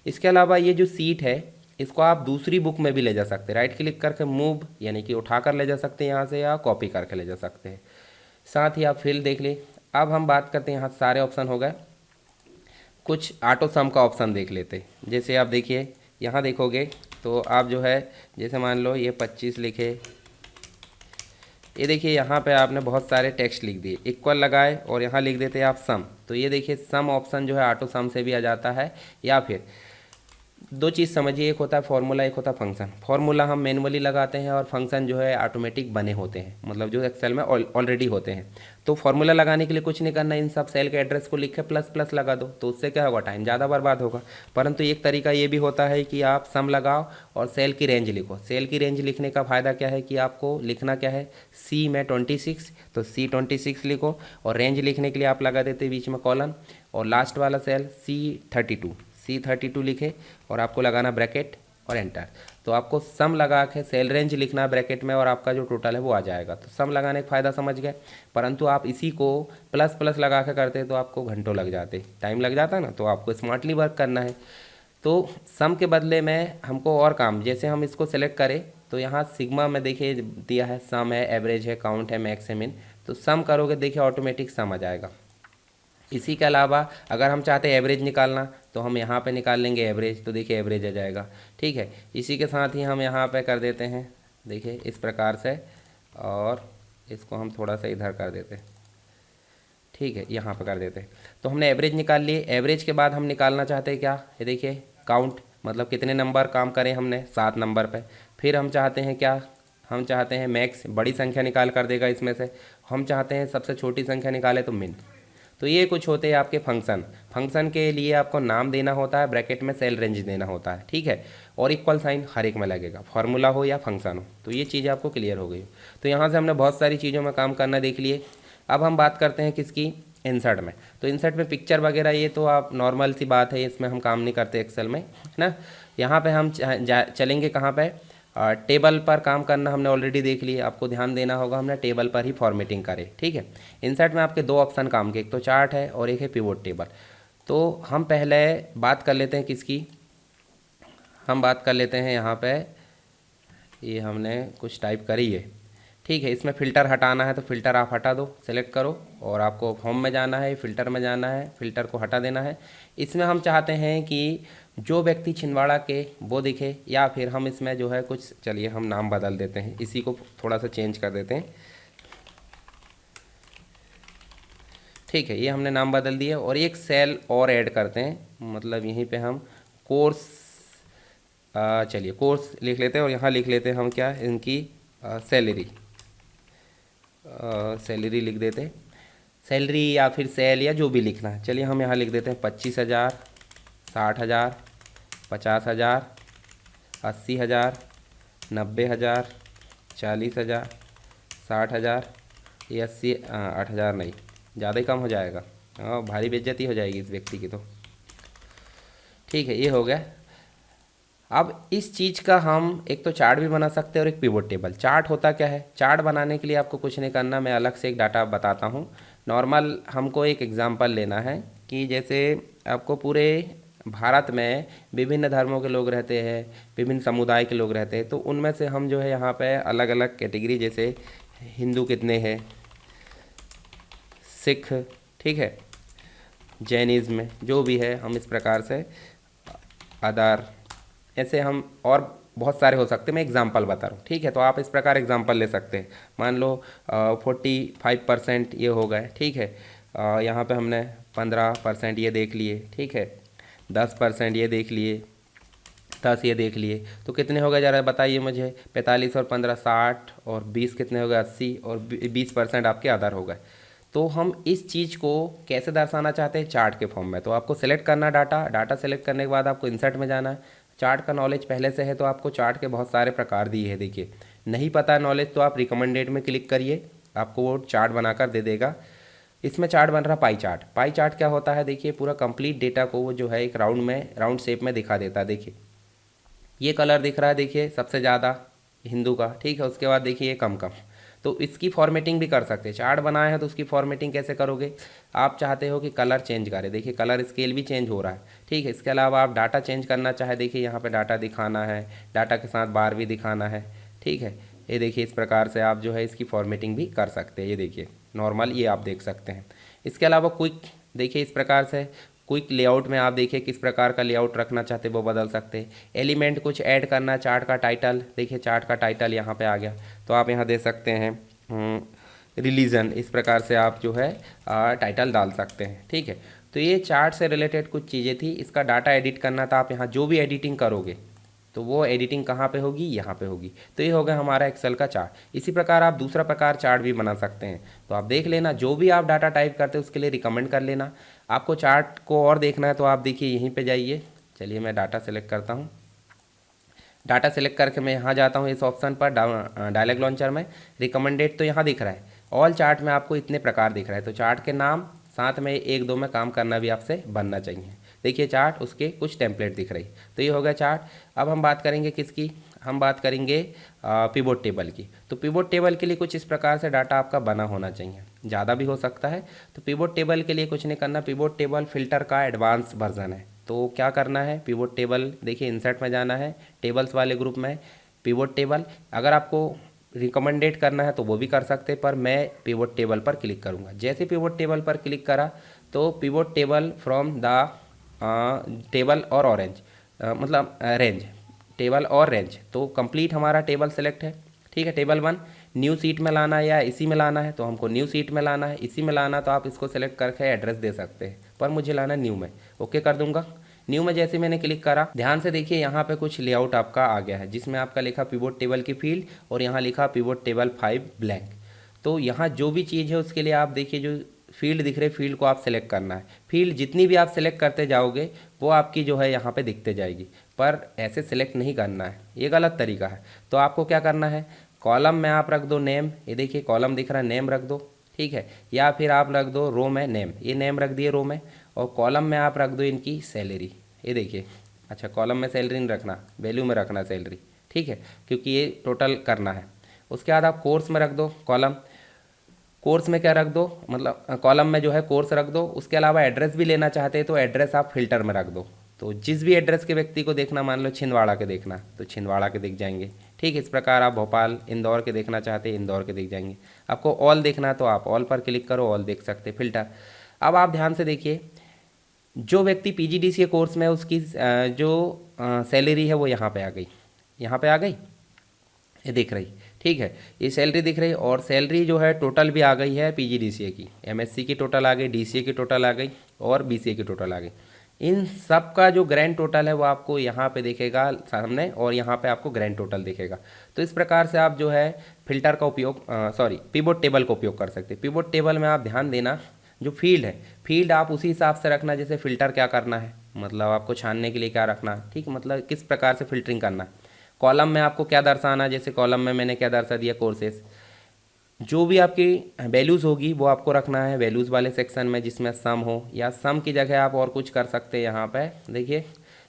इसके अलावा ये जो सीट है इसको आप दूसरी बुक में भी ले जा सकते हैं, राइट क्लिक करके मूव यानी कि उठा कर ले जा सकते हैं यहाँ से, या कॉपी करके ले जा सकते हैं। साथ ही आप फिल देख ले। अब हम बात करते हैं, यहाँ सारे ऑप्शन हो गए, कुछ ऑटो सम का ऑप्शन देख लेते हैं। जैसे आप देखिए यहाँ देखोगे तो आप जो है, जैसे मान लो ये 25 लिखे, ये देखिए यहाँ पे आपने बहुत सारे टेक्स्ट लिख दिए, इक्वल लगाए और यहाँ लिख देते हैं आप सम। तो ये देखिए सम ऑप्शन जो है ऑटो सम से भी आ जाता है। या फिर दो चीज़ समझिए, एक होता है फॉर्मूला, एक होता है फंक्शन। फॉर्मूला हम मैनुअली लगाते हैं और फंक्शन जो है ऑटोमेटिक बने होते हैं, मतलब जो एक्सेल में ऑलरेडी होते हैं। तो फॉर्मूला लगाने के लिए कुछ नहीं करना, इन सब सेल के एड्रेस को लिख के प्लस प्लस लगा दो, तो उससे क्या होगा, टाइम ज़्यादा बर्बाद होगा। परंतु एक तरीका ये भी होता है कि आप सम लगाओ और सेल की रेंज लिखो। सेल की रेंज लिखने का फ़ायदा क्या है कि आपको लिखना क्या है, सी में 26, तो C26 लिखो, और रेंज लिखने के लिए आप लगा देते बीच में कॉलन, और लास्ट वाला सेल C32 लिखे और आपको लगाना ब्रैकेट और एंटर। तो आपको सम लगा के सेल रेंज लिखना ब्रैकेट में और आपका जो टोटल है वो आ जाएगा। तो सम लगाने का फ़ायदा समझ गए। परंतु आप इसी को प्लस प्लस लगा के करते तो आपको घंटों लग जाते, टाइम लग जाता ना। तो आपको स्मार्टली वर्क करना है। तो सम के बदले में हमको और काम, जैसे हम इसको सेलेक्ट करें तो यहाँ सिग्मा में देखिए दिया है, सम है, एवरेज है, काउंट है, मैक्स है, मिन। तो सम करोगे देखिए ऑटोमेटिक सम आ जाएगा। इसी के अलावा अगर हम चाहते हैं एवरेज निकालना तो हम यहाँ पे निकाल लेंगे एवरेज, तो देखिए एवरेज आ जाएगा, ठीक है। इसी के साथ ही हम यहाँ पे कर देते हैं, देखिए इस प्रकार से, और इसको हम थोड़ा सा इधर कर देते हैं, ठीक है, यहाँ पे कर देते हैं। तो हमने एवरेज निकाल लिए। एवरेज के बाद हम निकालना चाहते हैं क्या, ये देखिए काउंट, मतलब कितने नंबर काम करें हमने, 7 नंबर पे। फिर हम चाहते हैं क्या, हम चाहते हैं मैक्स, बड़ी संख्या निकाल कर देगा इसमें से। हम चाहते हैं सबसे छोटी संख्या निकाले तो मिन। तो ये कुछ होते हैं आपके फंक्शन। फंक्शन के लिए आपको नाम देना होता है, ब्रैकेट में सेल रेंज देना होता है, ठीक है, और इक्वल साइन हर एक में लगेगा, फार्मूला हो या फंक्शन हो। तो ये चीज़ आपको क्लियर हो गई। तो यहाँ से हमने बहुत सारी चीज़ों में काम करना देख लिए। अब हम बात करते हैं किसकी, इंसर्ट में। तो इंसर्ट में पिक्चर वगैरह ये तो आप नॉर्मल सी बात है, इसमें हम काम नहीं करते एक्सेल में, है ना। यहाँ पे हम चलेंगे कहाँ पे, टेबल पर काम करना हमने ऑलरेडी देख लिया। आपको ध्यान देना होगा, हमने टेबल पर ही फॉर्मेटिंग करे, ठीक है। इंसर्ट में आपके 2 ऑप्शन काम के, एक तो चार्ट है और एक है पिवोट टेबल। तो हम पहले बात कर लेते हैं किसकी, हम बात कर लेते हैं यहाँ पे, ये हमने कुछ टाइप करी है, ठीक है। इसमें फ़िल्टर हटाना है तो फ़िल्टर आप हटा दो, सेलेक्ट करो, और आपको होम में जाना है, फ़िल्टर में जाना है, फ़िल्टर को हटा देना है। इसमें हम चाहते हैं कि जो व्यक्ति छिंदवाड़ा के वो दिखे, या फिर हम इसमें जो है कुछ, चलिए हम नाम बदल देते हैं, इसी को थोड़ा सा चेंज कर देते हैं, ठीक है। ये हमने नाम बदल दिया और एक सेल और ऐड करते हैं, मतलब यहीं पे हम कोर्स, चलिए कोर्स लिख लेते हैं, और यहाँ लिख लेते हैं हम क्या, इनकी सैलरी, सैलरी लिख देते हैं, सैलरी या फिर सेल या जो भी लिखना है। चलिए हम यहाँ लिख देते हैं 25,000, 60,000, 50,000, 80,000, 90,000, 40,000, 60,000, ये 8,000 नहीं, ज़्यादा ही कम हो जाएगा, भारी बेइज्जती हो जाएगी इस व्यक्ति की। तो ठीक है, ये हो गया। अब इस चीज़ का हम एक तो चार्ट भी बना सकते हैं और एक पिवोट टेबल। चार्ट होता क्या है, चार्ट बनाने के लिए आपको कुछ नहीं करना, मैं अलग से एक डाटा बताता हूँ। नॉर्मल हमको एक एग्जांपल लेना है कि जैसे आपको पूरे भारत में विभिन्न धर्मों के लोग रहते हैं, विभिन्न समुदाय के लोग रहते हैं, तो उनमें से हम जो है यहाँ पे अलग अलग कैटेगरी, जैसे हिंदू कितने हैं, सिख, ठीक है, जैनिज़्म, जो भी है, हम इस प्रकार से अदर, ऐसे हम और बहुत सारे हो सकते हैं, मैं एग्जांपल बता रहा हूँ, ठीक है। तो आप इस प्रकार एग्जांपल ले सकते हैं। मान लो 45% ये हो गए, ठीक है। यहाँ पे हमने 15% ये देख लिए, ठीक है, 10% ये देख लिए, 10 ये देख लिए, तो कितने हो गए ज़रा बताइए मुझे। 45 और 15 60, और 20 कितने हो गए 80, और 20% आपके अदर हो गए। तो हम इस चीज़ को कैसे दर्शाना चाहते हैं, चार्ट के फॉर्म में। तो आपको सेलेक्ट करना डाटा सेलेक्ट करने के बाद आपको इंसर्ट में जाना है। चार्ट का नॉलेज पहले से है तो आपको चार्ट के बहुत सारे प्रकार दिए हैं, देखिए नहीं पता नॉलेज तो आप रिकमेंडेड में क्लिक करिए, आपको वो चार्ट बनाकर दे देगा। इसमें चार्ट बन रहा पाई चार्ट। पाई चार्ट क्या होता है, देखिए पूरा कंप्लीट डेटा को वो जो है एक राउंड शेप में दिखा देता है। देखिए ये कलर दिख रहा है, देखिए सबसे ज़्यादा हिंदू का, ठीक है। उसके बाद देखिए ये कम कम, तो इसकी फॉर्मेटिंग भी कर सकते हैं। चार्ट बनाए हैं तो उसकी फॉर्मेटिंग कैसे करोगे, आप चाहते हो कि कलर चेंज करें, देखिए कलर स्केल भी चेंज हो रहा है, ठीक है। इसके अलावा आप डाटा चेंज करना चाहे, देखिए यहाँ पे डाटा दिखाना है, डाटा के साथ बार भी दिखाना है, ठीक है। ये देखिए इस प्रकार से आप जो है इसकी फॉर्मेटिंग भी कर सकते हैं। ये देखिए नॉर्मल, ये आप देख सकते हैं। इसके अलावा क्विक, देखिए इस प्रकार से क्विक लेआउट में आप देखिए किस प्रकार का लेआउट रखना चाहते हैं वो बदल सकते हैं। एलिमेंट कुछ ऐड करना, चार्ट का टाइटल, देखिए चार्ट का टाइटल यहाँ पे आ गया, तो आप यहाँ दे सकते हैं रिलीजन, इस प्रकार से आप जो है टाइटल डाल सकते हैं, ठीक है। तो ये चार्ट से रिलेटेड कुछ चीज़ें थी। इसका डाटा एडिट करना था, आप यहाँ जो भी एडिटिंग करोगे तो वो एडिटिंग कहाँ पे होगी, यहाँ पे होगी। तो ये हो गया हमारा एक्सेल का चार्ट। इसी प्रकार आप दूसरा प्रकार चार्ट भी बना सकते हैं। तो आप देख लेना, जो भी आप डाटा टाइप करते हैं उसके लिए रिकमेंड कर लेना। आपको चार्ट को और देखना है तो आप देखिए यहीं पे जाइए। चलिए मैं डाटा सेलेक्ट करता हूँ। डाटा सेलेक्ट करके मैं यहाँ जाता हूँ इस ऑप्शन पर, डायलॉग लॉन्चर में रिकमेंडेड, तो यहाँ दिख रहा है ऑल चार्ट में आपको इतने प्रकार दिख रहा है। तो चार्ट के नाम साथ में एक दो में काम करना भी आपसे बनना चाहिए। देखिए चार्ट, उसके कुछ टेम्पलेट दिख रही। तो ये हो गया चार्ट। अब हम बात करेंगे किसकी, हम बात करेंगे पिवोट टेबल की। तो पिवोट टेबल के लिए कुछ इस प्रकार से डाटा आपका बना होना चाहिए, ज़्यादा भी हो सकता है। तो पिवोट टेबल के लिए कुछ नहीं करना, पिवोट टेबल फिल्टर का एडवांस वर्जन है। तो क्या करना है, पिवोट टेबल, देखिए इंसर्ट में जाना है, टेबल्स वाले ग्रुप में पिवोट टेबल। अगर आपको रिकमेंडेड करना है तो वो भी कर सकते हैं, पर मैं पिवोट टेबल पर क्लिक करूँगा। जैसे पिवोट टेबल पर क्लिक करा तो pivot table from the table और ऑरेंज, मतलब रेंज, टेबल और रेंज। तो कंप्लीट हमारा टेबल सेलेक्ट है, ठीक है। टेबल 1 न्यू सीट में लाना है या इसी में लाना है, तो हमको न्यू सीट में लाना है। इसी में लाना तो आप इसको सेलेक्ट करके एड्रेस दे सकते हैं, पर मुझे लाना न्यू में, ओके कर दूंगा। न्यू में जैसे मैंने क्लिक करा, ध्यान से देखिए यहाँ पे कुछ लेआउट आपका आ गया है, जिसमें आपका लिखा पिवोट टेबल की फील्ड और यहाँ लिखा पिवोट टेबल 5 ब्लैंक। तो यहाँ जो भी चीज़ है उसके लिए आप देखिए जो फील्ड दिख रहे, फील्ड को आप सेलेक्ट करना है। फील्ड जितनी भी आप सेलेक्ट करते जाओगे वो आपकी जो है यहाँ पे दिखते जाएगी, पर ऐसे सेलेक्ट नहीं करना है, ये गलत तरीका है। तो आपको क्या करना है, कॉलम में आप रख दो नेम, ये देखिए कॉलम दिख रहा है, नेम रख दो, ठीक है। या फिर आप रख दो रो में नेम, ये नेम रख दिए रो में, और कॉलम में आप रख दो इनकी सैलरी, ये देखिए। अच्छा कॉलम में सैलरी नहीं रखना, वैल्यू में रखना सैलरी, ठीक है, क्योंकि ये टोटल करना है। उसके बाद आप कोर्स में रख दो कॉलम, कोर्स में क्या रख दो, मतलब कॉलम में जो है कोर्स रख दो। उसके अलावा एड्रेस भी लेना चाहते हैं तो एड्रेस आप फिल्टर में रख दो। तो जिस भी एड्रेस के व्यक्ति को देखना, मान लो छिंदवाड़ा के देखना तो छिंदवाड़ा के दिख जाएंगे, ठीक है। इस प्रकार आप भोपाल इंदौर के देखना चाहते हैं इंदौर के दिख जाएंगे। आपको ऑल देखना है तो आप ऑल पर क्लिक करो, ऑल देख सकते हैं, फिल्टर। अब आप ध्यान से देखिए, जो व्यक्ति पीजीडीसीए कोर्स में है उसकी जो सैलरी है वो यहाँ पे आ गई, यहाँ पे आ गई, ये दिख रही, ठीक है। ये सैलरी दिख रही, और सैलरी जो है टोटल भी आ गई है पीजीडीसीए की, एमएससी की टोटल आ गई, डीसीए की टोटल आ गई, और बीसीए की टोटल आ गई। इन सब का जो ग्रैंड टोटल है वो आपको यहाँ पे दिखेगा सामने, और यहाँ पे आपको ग्रैंड टोटल दिखेगा। तो इस प्रकार से आप जो है फिल्टर का उपयोग, पिवोट टेबल का उपयोग कर सकते हैं। पिवोट टेबल में आप ध्यान देना, जो फील्ड है, फील्ड आप उसी हिसाब से रखना जैसे फिल्टर क्या करना है, मतलब आपको छानने के लिए क्या रखना है, ठीक है, मतलब किस प्रकार से फिल्टरिंग करना है। कॉलम में आपको क्या दर्शाना है, जैसे कॉलम में मैंने क्या दर्शा दिया, कोर्सेस। जो भी आपकी वैल्यूज़ होगी वो आपको रखना है वैल्यूज़ वाले सेक्शन में, जिसमें सम हो, या सम की जगह आप और कुछ कर सकते हैं। यहाँ पे देखिए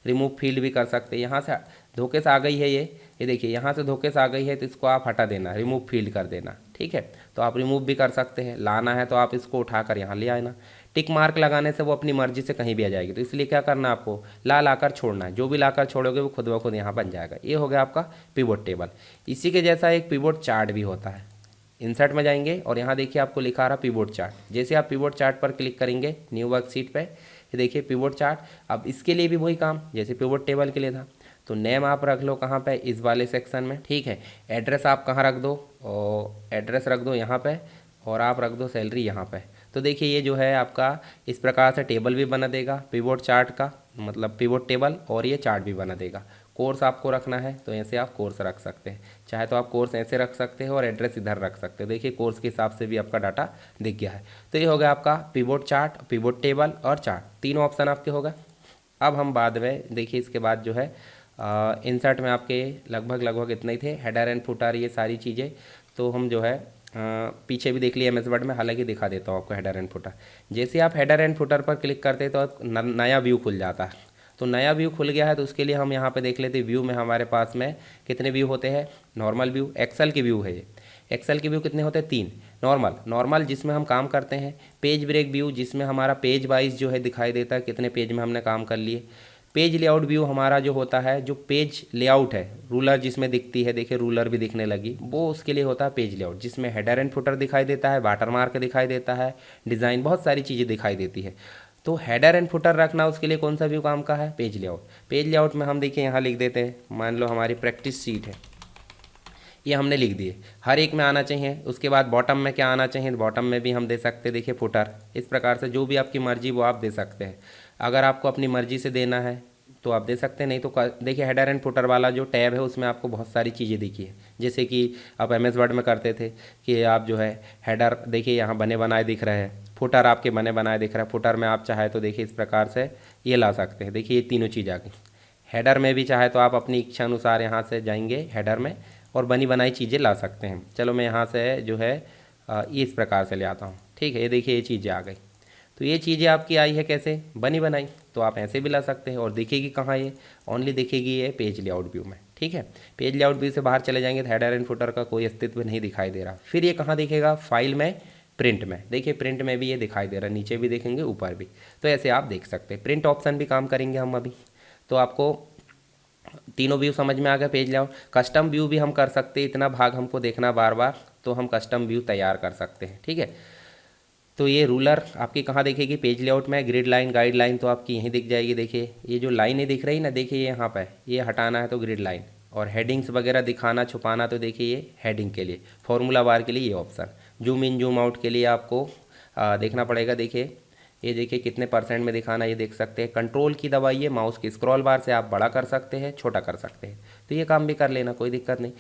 रिमूव फील्ड भी कर सकते हैं। यहाँ से धोखे से आ गई है ये देखिए यहाँ से धोखे से आ गई है, तो इसको आप हटा देना, रिमूव फील्ड कर देना, ठीक है। तो आप रिमूव भी कर सकते हैं, लाना है तो आप इसको उठाकर यहाँ ले आना। टिक मार्क लगाने से वो अपनी मर्जी से कहीं भी आ जाएगी, तो इसलिए क्या करना है, आपको लाकर छोड़ना है। जो भी लाकर छोड़ोगे वो खुद ब खुद यहाँ बन जाएगा। ये हो गया आपका पिवोट टेबल। इसी के जैसा एक पिवोट चार्ट भी होता है। इंसर्ट में जाएंगे और यहाँ देखिए आपको लिखा रहा पिवोट चार्ट। जैसे आप पिवोट चार्ट पर क्लिक करेंगे न्यू वर्कशीट पे, ये देखिए पिवोट चार्ट। अब इसके लिए भी वही काम जैसे पिवोट टेबल के लिए था। तो नेम आप रख लो कहाँ पे, इस वाले सेक्शन में, ठीक है। एड्रेस आप कहाँ रख दो, और एड्रेस रख दो यहाँ पे, और आप रख दो सैलरी यहाँ पे। तो देखिए ये जो है आपका इस प्रकार से टेबल भी बना देगा पिवोट चार्ट का, मतलब पिवोट टेबल, और ये चार्ट भी बना देगा। कोर्स आपको रखना है तो ऐसे आप कोर्स रख सकते हैं, चाहे तो आप कोर्स ऐसे रख सकते हैं और एड्रेस इधर रख सकते हैं। देखिए कोर्स के हिसाब से भी आपका डाटा दिख गया है। तो ये हो गया आपका पिवोट चार्ट, पिवोट टेबल और चार्ट, तीनों ऑप्शन आपके हो गए। अब हम बाद में देखिए इसके बाद जो है इंसर्ट में आपके लगभग इतने ही थे, हेडर एंड फुटर ये सारी चीज़ें। तो हम जो है पीछे भी देख लिए एम एस वर्ड में, हालांकि दिखा देता हूँ आपको हेडर एंड फुटर। जैसे आप हेडर एंड फुटर पर क्लिक करते हैं तो आप नया व्यू खुल जाता है। तो नया व्यू खुल गया है तो उसके लिए हम यहाँ पे देख लेते हैं व्यू में हमारे पास में कितने व्यू होते हैं। नॉर्मल व्यू एक्सेल के व्यू है ये। एक्सेल के व्यू कितने होते हैं? 3। नॉर्मल जिसमें हम काम करते हैं। पेज ब्रेक व्यू जिसमें हमारा पेज वाइज जो है दिखाई देता है कितने पेज में हमने काम कर लिए। पेज लेआउट व्यू हमारा जो होता है, जो पेज लेआउट है, रूलर जिसमें दिखती है, देखिए रूलर भी दिखने लगी, वो उसके लिए होता है पेज लेआउट, जिसमें हेडर एंड फुटर दिखाई देता है, वाटरमार्क दिखाई देता है, डिज़ाइन, बहुत सारी चीज़ें दिखाई देती है। तो हेडर एंड फुटर रखना उसके लिए कौन सा व्यू काम का है? Page layout. पेज लेआउट में हम देखिए यहाँ लिख देते हैं, मान लो हमारी प्रैक्टिस सीट है, ये हमने लिख दिए, हर एक में आना चाहिए। उसके बाद बॉटम में क्या आना चाहिए? बॉटम में भी हम दे सकते हैं, देखिए फुटर। इस प्रकार से जो भी आपकी मर्जी वो आप दे सकते हैं। अगर आपको अपनी मर्जी से देना है तो आप दे सकते हैं, नहीं तो देखिए हेडर एंड फुटर वाला जो टैब है उसमें आपको बहुत सारी चीज़ें दिखी है। जैसे कि आप एम एस वर्ड में करते थे कि आप जो है हेडर देखिए यहाँ बने बनाए दिख रहे हैं, फुटर आपके बने बनाए दिख रहा है। फुटर में आप चाहे तो देखिए इस प्रकार से ये ला सकते हैं। देखिए ये तीनों चीज़ आ गई। हेडर में भी चाहे तो आप अपनी इच्छा अनुसार यहाँ से जाएंगे हेडर में और बनी बनाई चीज़ें ला सकते हैं। चलो मैं यहाँ से जो है ये इस प्रकार से ले आता हूँ, ठीक है। ये देखिए ये चीज़ें आ गई। तो ये चीज़ें आपकी आई है कैसे? बनी बनाई। तो आप ऐसे भी ला सकते हैं। और दिखेगी कहाँ ये? ओनली दिखेगी ये पेज लेआउट व्यू में, ठीक है। पेज लेआउट व्यू से बाहर चले जाएंगे तो हेडर एंड फुटर का कोई अस्तित्व नहीं दिखाई दे रहा। फिर ये कहाँ दिखेगा? फाइल में, प्रिंट में। देखिए प्रिंट में भी ये दिखाई दे रहा है, नीचे भी देखेंगे ऊपर भी। तो ऐसे आप देख सकते हैं। प्रिंट ऑप्शन भी काम करेंगे हम अभी। तो आपको तीनों व्यू समझ में आ गया। पेज लेआउट, कस्टम व्यू भी हम कर सकते हैं। इतना भाग हमको देखना बार बार, तो हम कस्टम व्यू तैयार कर सकते हैं, ठीक है। तो ये रूलर आपकी कहाँ दिखेगी? पेज लेआउट में। ग्रिड लाइन, गाइड लाइन तो आपकी यहीं दिख जाएगी। देखिए ये जो लाइनें दिख रही ना, देखिए ये यहाँ पे ये हटाना है तो ग्रिड लाइन। और हेडिंग्स वगैरह दिखाना छुपाना तो देखिए ये हेडिंग के लिए। फॉर्मूला बार के लिए ये option. Zoom in zoom out के लिए आपको देखना पड़ेगा। देखिए ये देखिए कितने % में दिखाना, ये देख सकते हैं। कंट्रोल की दबाइए, माउस की स्क्रॉल बार से आप बड़ा कर सकते हैं, छोटा कर सकते हैं। तो ये काम भी कर लेना, कोई दिक्कत नहीं।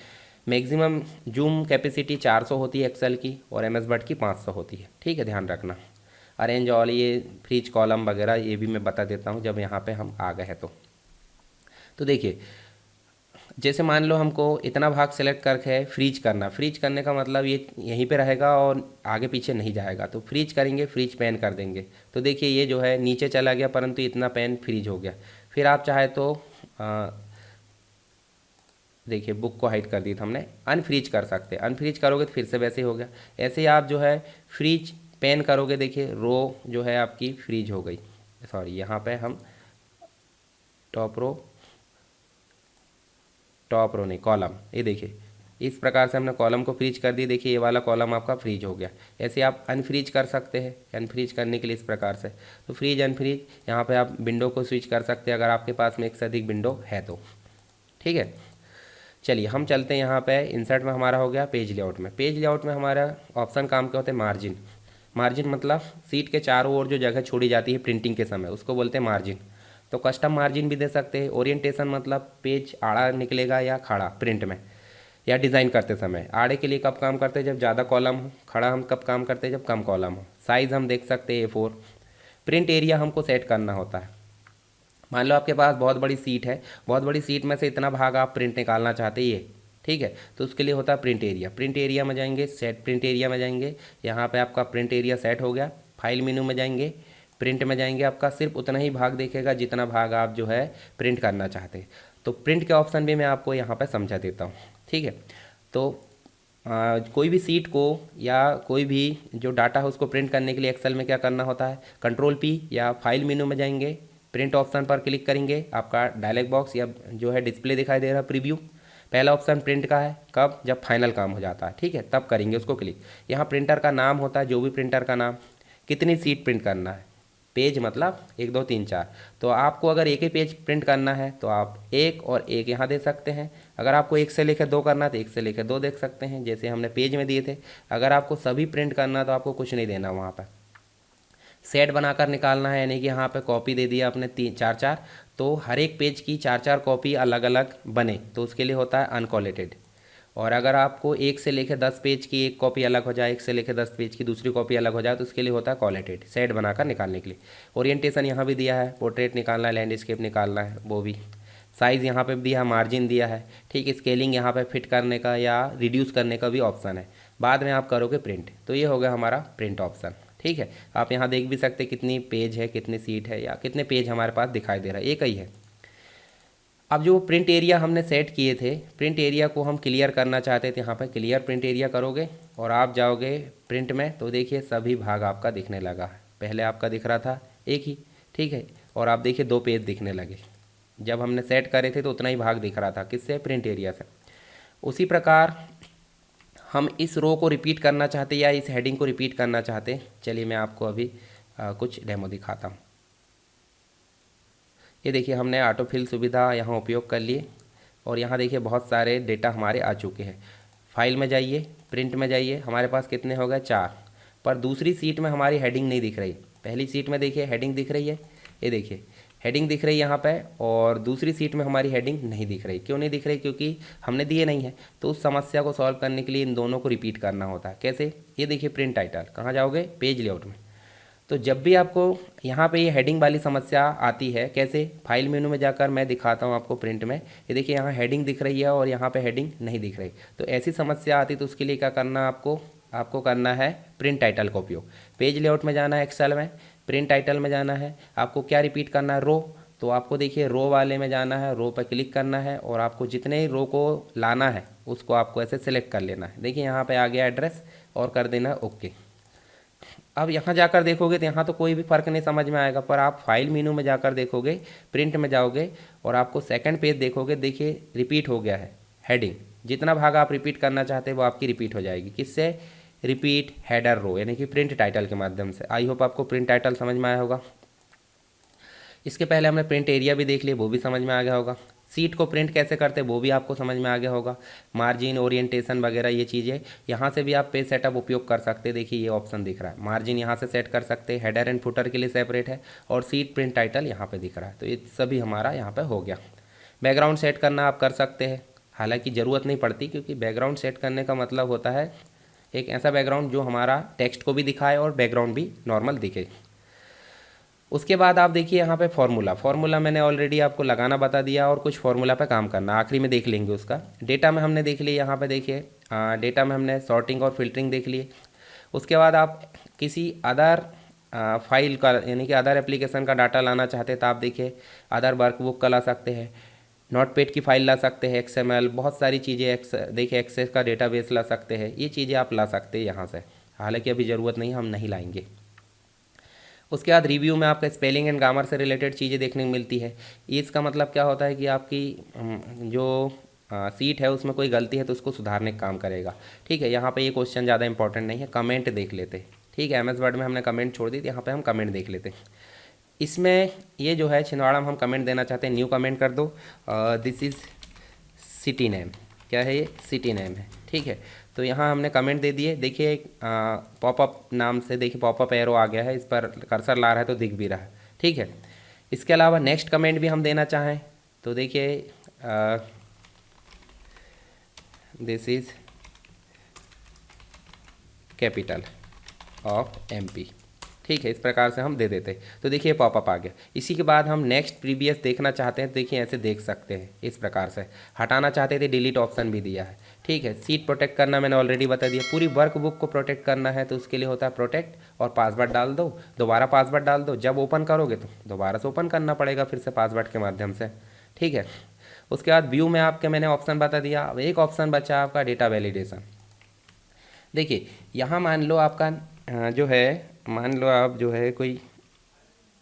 मैक्सिमम जूम कैपेसिटी 400 होती है एक्सेल की, और एम एस वर्ड की 500 होती है, ठीक है, ध्यान रखना। अरेंज ऑल, ये फ्रीज कॉलम वगैरह ये भी मैं बता देता हूँ जब यहाँ पे हम आ गए हैं। तो देखिए जैसे मान लो हमको इतना भाग सेलेक्ट करके है फ्रीज करना। फ्रीज करने का मतलब ये यहीं पे रहेगा और आगे पीछे नहीं जाएगा। तो फ्रीज करेंगे, फ्रीज पैन कर देंगे। तो देखिए ये जो है नीचे चला गया, परंतु इतना पैन फ्रीज हो गया। फिर आप चाहे तो देखिए बुक को हाइड कर दी था हमने, अनफ्रीज कर सकते हैं। अनफ्रीज करोगे तो फिर से वैसे हो गया। ऐसे ही आप जो है फ्रीज पैन करोगे, देखिए रो जो है आपकी फ्रीज हो गई। सॉरी, यहाँ पे हम टॉप रो नहीं, कॉलम। ये देखिए इस प्रकार से हमने कॉलम को फ्रीज कर दी। देखिए ये वाला कॉलम आपका फ्रीज हो गया। ऐसे आप अनफ्रीज कर सकते हैं। अनफ्रीज करने के लिए इस प्रकार से, तो फ्रीज अनफ्रीज, यहाँ पे आप विंडो को स्विच कर सकते हैं अगर आपके पास में एक से अधिक विंडो है तो, ठीक है। चलिए हम चलते हैं यहाँ पे इंसर्ट में। हमारा हो गया पेज लेआउट में। पेज लेआउट में हमारा ऑप्शन काम के होते हैं मार्जिन। मार्जिन मतलब सीट के चारों ओर जो जगह छोड़ी जाती है प्रिंटिंग के समय, उसको बोलते हैं मार्जिन। तो कस्टम मार्जिन भी दे सकते हैं। ओरिएंटेशन मतलब पेज आड़ा निकलेगा या खड़ा प्रिंट में, या डिज़ाइन करते समय। आड़े के लिए कब काम करते हैं? जब ज़्यादा कॉलम हो। खड़ा हम कब काम करते हैं? जब कम कॉलम हो। साइज़ हम देख सकते हैं A4। प्रिंट एरिया हमको सेट करना होता है। मान लो आपके पास बहुत बड़ी सीट है, बहुत बड़ी सीट में से इतना भाग आप प्रिंट निकालना चाहते हैं ये, ठीक है। तो उसके लिए होता है प्रिंट एरिया। प्रिंट एरिया में जाएंगे, सेट प्रिंट एरिया में जाएंगे। यहाँ पे आपका प्रिंट एरिया सेट हो गया। फाइल मेनू में जाएंगे, प्रिंट में जाएंगे। आपका सिर्फ उतना ही भाग देखेगा जितना भाग आप जो है प्रिंट करना चाहते हैं। तो प्रिंट के ऑप्शन भी मैं आपको यहाँ पर समझा देता हूँ, ठीक है। तो कोई भी सीट को या कोई भी जो डाटा है उसको प्रिंट करने के लिए एक्सेल में क्या करना होता है? कंट्रोल P या फाइल मेनू में जाएंगे, प्रिंट ऑप्शन पर क्लिक करेंगे। आपका डायलॉग बॉक्स या जो है डिस्प्ले दिखाई दे रहा है, प्रीव्यू। पहला ऑप्शन प्रिंट का है, कब? जब फाइनल काम हो जाता है, ठीक है, तब करेंगे उसको क्लिक। यहाँ प्रिंटर का नाम होता है, जो भी प्रिंटर का नाम, कितनी सीट प्रिंट करना है। पेज मतलब 1 2 3 4। तो आपको अगर एक ही पेज प्रिंट करना है तो आप 1 और 1 यहाँ दे सकते हैं। अगर आपको 1 से लेकर 2 करना है तो 1 से लेकर 2 देख सकते हैं, जैसे हमने पेज में दिए थे। अगर आपको सभी प्रिंट करना है तो आपको कुछ नहीं देना वहाँ पर। सेट बनाकर निकालना है, यानी कि यहाँ पे कॉपी दे दिया आपने 4 4, तो हर एक पेज की 4 4 कॉपी अलग अलग बने, तो उसके लिए होता है अनकोलेटेड। और अगर आपको 1 से लेकर 10 पेज की एक कॉपी अलग हो जाए, 1 से लेकर 10 पेज की दूसरी कॉपी अलग हो जाए, तो उसके लिए होता है कोलेटेड, सेट बनाकर निकालने के लिए। ओरिएंटेशन यहाँ भी दिया है, पोर्ट्रेट निकालना है, लैंडस्केप निकालना है, वो भी। साइज़ यहाँ पे दिया है, मार्जिन दिया है, ठीक है। स्केलिंग यहाँ पे फिट करने का या रिड्यूस करने का भी ऑप्शन है। बाद में आप करोगे प्रिंट, तो ये हो गया हमारा प्रिंट ऑप्शन, ठीक है। आप यहाँ देख भी सकते कितनी पेज है, कितनी सीट है, या कितने पेज हमारे पास दिखाई दे रहा है, एक ही है। अब जो प्रिंट एरिया हमने सेट किए थे, प्रिंट एरिया को हम क्लियर करना चाहते थे, यहाँ पर क्लियर प्रिंट एरिया करोगे और आप जाओगे प्रिंट में, तो देखिए सभी भाग आपका दिखने लगा है। पहले आपका दिख रहा था एक ही, ठीक है, और आप देखिए 2 पेज दिखने लगे। जब हमने सेट करे थे तो उतना ही भाग दिख रहा था, किससे? प्रिंट एरिया से। उसी प्रकार हम इस रो को रिपीट करना चाहते या इस हेडिंग को रिपीट करना चाहते। चलिए मैं आपको अभी कुछ डेमो दिखाता हूँ। ये देखिए हमने ऑटो फिल सुविधा यहाँ उपयोग कर लिए और यहाँ देखिए बहुत सारे डेटा हमारे आ चुके हैं। फाइल में जाइए, प्रिंट में जाइए, हमारे पास कितने हो गए? 4। पर दूसरी सीट में हमारी हेडिंग नहीं दिख रही। पहली सीट में देखिए हेडिंग दिख रही है, ये देखिए हेडिंग दिख रही है यहाँ पे, और दूसरी सीट में हमारी हेडिंग नहीं दिख रही। क्यों नहीं दिख रही? क्योंकि हमने दिए नहीं है। तो उस समस्या को सॉल्व करने के लिए इन दोनों को रिपीट करना होता है। कैसे? ये देखिए प्रिंट टाइटल, कहाँ जाओगे? पेज लेआउट में। तो जब भी आपको यहाँ पे ये हेडिंग वाली समस्या आती है, कैसे? फाइल मेनू में जाकर मैं दिखाता हूँ आपको प्रिंट में। ये देखिए यहाँ हेडिंग दिख रही है और यहाँ पे हेडिंग नहीं दिख रही। तो ऐसी समस्या आती तो उसके लिए क्या करना आपको करना है प्रिंट टाइटल का उपयोग। पेज लेआउट में जाना है, एक्सेल में, प्रिंट टाइटल में जाना है। आपको क्या रिपीट करना है? रो। तो आपको देखिए रो वाले में जाना है, रो पर क्लिक करना है और आपको जितने ही रो को लाना है उसको आपको ऐसे सिलेक्ट कर लेना है। देखिए यहाँ पे आ गया एड्रेस और कर देना ओके। अब यहाँ जाकर देखोगे तो यहाँ तो कोई भी फ़र्क नहीं समझ में आएगा, पर आप फाइल मेनू में जाकर देखोगे, प्रिंट में जाओगे और आपको सेकंड पेज देखोगे, देखिए रिपीट हो गया है हेडिंग। जितना भाग आप रिपीट करना चाहते हैं वो आपकी रिपीट हो जाएगी। किससे? रिपीट हेडर रो, यानी कि प्रिंट टाइटल के माध्यम से। आई होप आपको प्रिंट टाइटल समझ में आया होगा। इसके पहले हमने प्रिंट एरिया भी देख लिया, वो भी समझ में आ गया होगा। सीट को प्रिंट कैसे करते हैं वो भी आपको समझ में आ गया होगा। मार्जिन, ओरिएंटेशन वगैरह ये चीज़ें, यहाँ से भी आप पेज सेटअप उपयोग कर सकते हैं। देखिए ये ऑप्शन दिख रहा है, मार्जिन यहाँ से सेट कर सकते हैं, हेडर एंड फुटर के लिए सेपरेट है, और सीट प्रिंट टाइटल यहाँ पे दिख रहा है। तो ये सभी हमारा यहाँ पे हो गया। बैकग्राउंड सेट करना आप कर सकते हैं, हालांकि ज़रूरत नहीं पड़ती, क्योंकि बैकग्राउंड सेट करने का मतलब होता है एक ऐसा बैकग्राउंड जो हमारा टेक्स्ट को भी दिखाए और बैकग्राउंड भी नॉर्मल दिखे। उसके बाद आप देखिए यहाँ पे फार्मूला मैंने ऑलरेडी आपको लगाना बता दिया, और कुछ फार्मूला पे काम करना आखिरी में देख लेंगे उसका। डेटा में हमने देख लिया, यहाँ पे देखिए डेटा में हमने सॉर्टिंग और फिल्टरिंग देख लिए। उसके बाद आप किसी अदर फाइल का, यानी कि अदर एप्लीकेशन का डाटा लाना चाहते हैं तो आप देखिए अदर वर्कबुक का ला सकते हैं, नोटपैड की फ़ाइल ला सकते हैं, XML, बहुत सारी चीज़ें, देखिए एक्सेस का डेटाबेस ला सकते हैं। ये चीज़ें आप ला सकते हैं यहाँ से, हालांकि अभी ज़रूरत नहीं, हम नहीं लाएंगे। उसके बाद रिव्यू में आपका स्पेलिंग एंड ग्रामर से रिलेटेड चीज़ें देखने को मिलती है। इसका मतलब क्या होता है कि आपकी जो सीट है उसमें कोई गलती है तो उसको सुधारने का काम करेगा, ठीक है। यहाँ पे ये क्वेश्चन ज़्यादा इंपॉर्टेंट नहीं है, कमेंट देख लेते हैं, ठीक है। MS वर्ड में हमने कमेंट छोड़ दी, तो यहाँ पे हम कमेंट देख लेते हैं। इसमें ये जो है छिंदवाड़ा में हम कमेंट देना चाहते हैं, न्यू कमेंट कर दो, दिस इज़ सिटी नेम। क्या है ये? सिटी नेम है, ठीक है। तो यहाँ हमने कमेंट दे दिए। देखिए पॉपअप नाम से, देखिए पॉपअप एरो आ गया है, इस पर कर्सर ला रहा है तो दिख भी रहा है, ठीक है। इसके अलावा नेक्स्ट कमेंट भी हम देना चाहें तो देखिए this is capital of MP, ठीक है। इस प्रकार से हम दे देते, तो देखिए पॉपअप आ गया। इसी के बाद हम नेक्स्ट प्रीवियस देखना चाहते हैं, तो देखिए ऐसे देख सकते हैं इस प्रकार से। हटाना चाहते थे, डिलीट ऑप्शन भी दिया है, ठीक है। सीट प्रोटेक्ट करना मैंने ऑलरेडी बता दिया। पूरी वर्कबुक को प्रोटेक्ट करना है तो उसके लिए होता है प्रोटेक्ट, और पासवर्ड डाल दो, दोबारा पासवर्ड डाल दो। जब ओपन करोगे तो दोबारा से ओपन करना पड़ेगा फिर से पासवर्ड के माध्यम से, ठीक है। उसके बाद व्यू में आपके मैंने ऑप्शन बता दिया। अब एक ऑप्शन बचा आपका डेटा वैलिडेशन। देखिए यहाँ मान लो आपका जो है, मान लो आप जो है कोई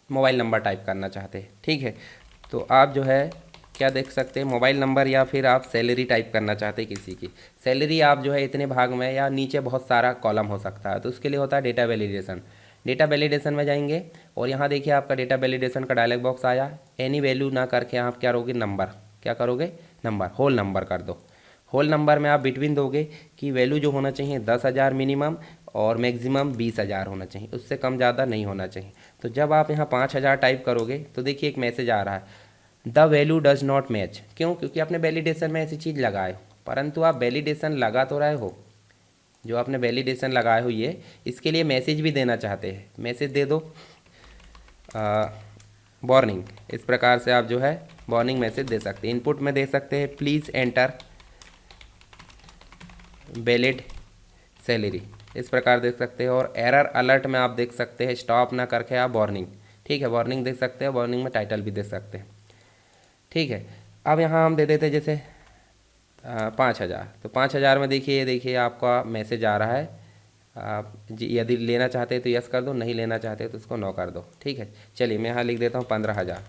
मोबाइल नंबर टाइप करना चाहते हैं, ठीक है। तो आप जो है क्या देख सकते हैं, मोबाइल नंबर, या फिर आप सैलरी टाइप करना चाहते हैं किसी की सैलरी, आप जो है इतने भाग में, या नीचे बहुत सारा कॉलम हो सकता है, तो उसके लिए होता है डेटा वैलिडेशन। डेटा वैलिडेशन में जाएंगे और यहाँ देखिए आपका डेटा वैलिडेशन का डायलॉग बॉक्स आया। एनी वैल्यू ना करके आप क्या करोगे? नंबर। क्या करोगे? नंबर, होल नंबर कर दो। होल नंबर में आप बिटवीन दोगे कि वैल्यू जो होना चाहिए 10,000 मिनिमम और मैक्सिमम 20,000 होना चाहिए, उससे कम ज़्यादा नहीं होना चाहिए। तो जब आप यहाँ 5,000 टाइप करोगे तो देखिए एक मैसेज आ रहा है, the value does not match. क्यों? क्योंकि आपने वैलिडेशन में ऐसी चीज़ लगाए हो, परंतु आप वैलिडेशन लगा तो रहे हो, जो आपने वैलिडेशन लगाए हो ये, इसके लिए मैसेज भी देना चाहते हैं, मैसेज दे दो वार्निंग। इस प्रकार से आप जो है वार्निंग मैसेज दे सकते हैं। इनपुट में दे सकते हैं प्लीज़ एंटर वैलिड सैलरी, इस प्रकार देख सकते हैं। और एरर अलर्ट में आप देख सकते हैं स्टॉप ना करके आप वार्निंग, ठीक है, वार्निंग देख सकते हैं। वार्निंग में टाइटल भी दे सकते हैं, ठीक है। अब यहाँ हम दे देते हैं जैसे 5,000, तो 5,000 में देखिए, ये देखिए आपका मैसेज आ रहा है। आप यदि लेना चाहते हैं तो यस कर दो, नहीं लेना चाहते तो उसको नो कर दो, ठीक है। चलिए मैं यहाँ लिख देता हूँ 15,000,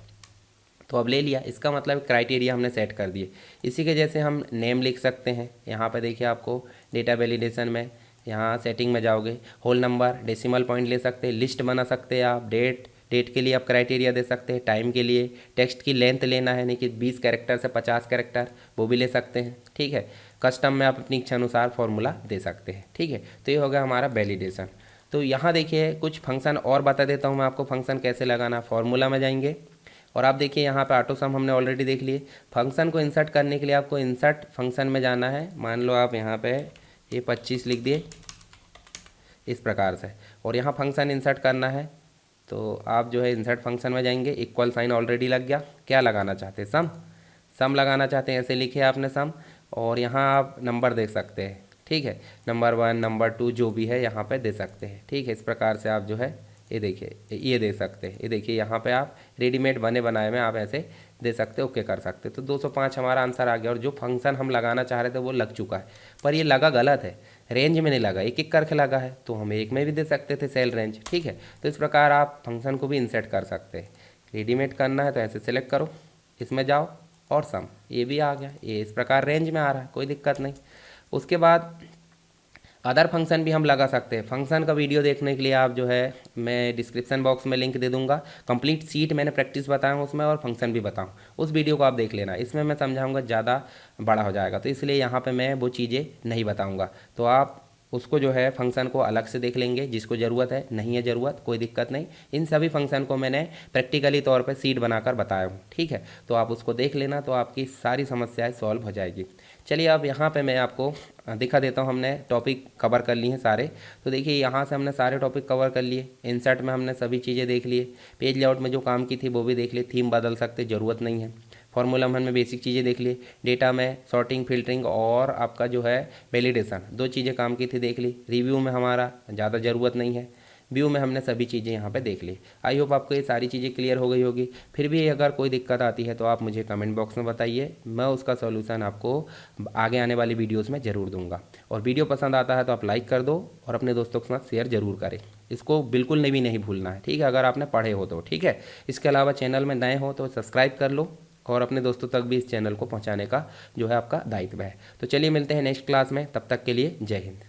तो अब ले लिया। इसका मतलब क्राइटेरिया हमने सेट कर दिए। इसी के जैसे हम नेम लिख सकते हैं। यहाँ पे देखिए आपको डेटा वैलिडेशन में यहाँ सेटिंग में जाओगे, होल नंबर, डेसिमल पॉइंट ले सकते हैं, लिस्ट बना सकते हैं आप, डेट के लिए आप क्राइटेरिया दे सकते हैं, टाइम के लिए टेक्स्ट की लेंथ लेना है, यानी कि 20 कैरेक्टर से 50 कैरेक्टर, वो भी ले सकते हैं, ठीक है। कस्टम में आप अपनी इच्छा अनुसार फॉर्मूला दे सकते हैं, ठीक है। तो ये हो गया हमारा वैलिडेशन। तो यहाँ देखिए कुछ फंक्शन और बता देता हूँ मैं आपको, फंक्शन कैसे लगाना। फॉर्मूला में जाएंगे और आप देखिए यहाँ पे ऑटो सम हमने ऑलरेडी देख लिए। फंक्शन को इंसर्ट करने के लिए आपको इंसर्ट फंक्शन में जाना है। मान लो आप यहाँ पे ये 25 लिख दिए इस प्रकार से, और यहाँ फंक्शन इंसर्ट करना है, तो आप जो है इंसर्ट फंक्शन में जाएंगे। इक्वल साइन ऑलरेडी लग गया। क्या लगाना चाहते हैं, सम लगाना चाहते हैं, ऐसे लिखे आपने सम, और यहाँ आप नंबर देख सकते हैं, ठीक है। नंबर 1 नंबर 2 जो भी है यहाँ पे दे सकते हैं, ठीक है। इस प्रकार से आप जो है ये देखिए ये दे सकते हैं। ये देखिए यहाँ पे आप रेडीमेड बने बनाए में आप ऐसे दे सकते, ओके कर सकते। तो 205 हमारा आंसर आ गया। और जो फंक्शन हम लगाना चाह रहे थे वो लग चुका है, पर ये लगा गलत है, रेंज में नहीं लगा, एक एक करके लगा है। तो हम एक में भी दे सकते थे सेल रेंज, ठीक है। तो इस प्रकार आप फंक्शन को भी इंसर्ट कर सकते हैं। रेडीमेड करना है तो ऐसे सेलेक्ट करो, इसमें जाओ और सम, ये भी आ गया। ये इस प्रकार रेंज में आ रहा है, कोई दिक्कत नहीं। उसके बाद अदर फंक्शन भी हम लगा सकते हैं। फंक्शन का वीडियो देखने के लिए आप जो है मैं डिस्क्रिप्शन बॉक्स में लिंक दे दूंगा। कंप्लीट सीट मैंने प्रैक्टिस बताया हूँ उसमें, और फंक्शन भी बताऊँ, उस वीडियो को आप देख लेना। इसमें मैं समझाऊंगा, ज़्यादा बड़ा हो जाएगा, तो इसलिए यहाँ पे मैं वो चीज़ें नहीं बताऊँगा। तो आप उसको जो है फंक्शन को अलग से देख लेंगे, जिसको ज़रूरत है, नहीं है ज़रूरत कोई दिक्कत नहीं। इन सभी फंक्शन को मैंने प्रैक्टिकली तौर पे सीट बनाकर बताया हूँ, ठीक है। तो आप उसको देख लेना, तो आपकी सारी समस्याएं सॉल्व हो जाएगी। चलिए अब यहाँ पे मैं आपको दिखा देता हूँ। हमने टॉपिक कवर कर लिए हैं सारे। तो देखिए यहाँ से हमने सारे टॉपिक कवर कर लिए। इंसर्ट में हमने सभी चीज़ें देख लिए। पेज लेआउट में जो काम की थी वो भी देख लिए। थीम बदल सकते, ज़रूरत नहीं है। फॉर्मूला में हमने बेसिक चीज़ें देख ली। डेटा में सॉर्टिंग, फिल्टरिंग और आपका जो है वैलिडेशन, 2 चीज़ें काम की थी देख ली। रिव्यू में हमारा ज़्यादा ज़रूरत नहीं है। व्यू में हमने सभी चीज़ें यहाँ पे देख ली। आई होप आपको ये सारी चीज़ें क्लियर हो गई होगी। फिर भी अगर कोई दिक्कत आती है तो आप मुझे कमेंट बॉक्स में बताइए, मैं उसका सॉल्यूशन आपको आगे आने वाली वीडियोस में ज़रूर दूंगा। और वीडियो पसंद आता है तो आप लाइक कर दो और अपने दोस्तों के साथ शेयर ज़रूर करें। इसको बिल्कुल भी नहीं भूलना है, ठीक है, अगर आपने पढ़े हो तो, ठीक है। इसके अलावा चैनल में नए हो तो सब्सक्राइब कर लो, और अपने दोस्तों तक भी इस चैनल को पहुँचाने का जो है आपका दायित्व है। तो चलिए मिलते हैं नेक्स्ट क्लास में, तब तक के लिए जय हिंद।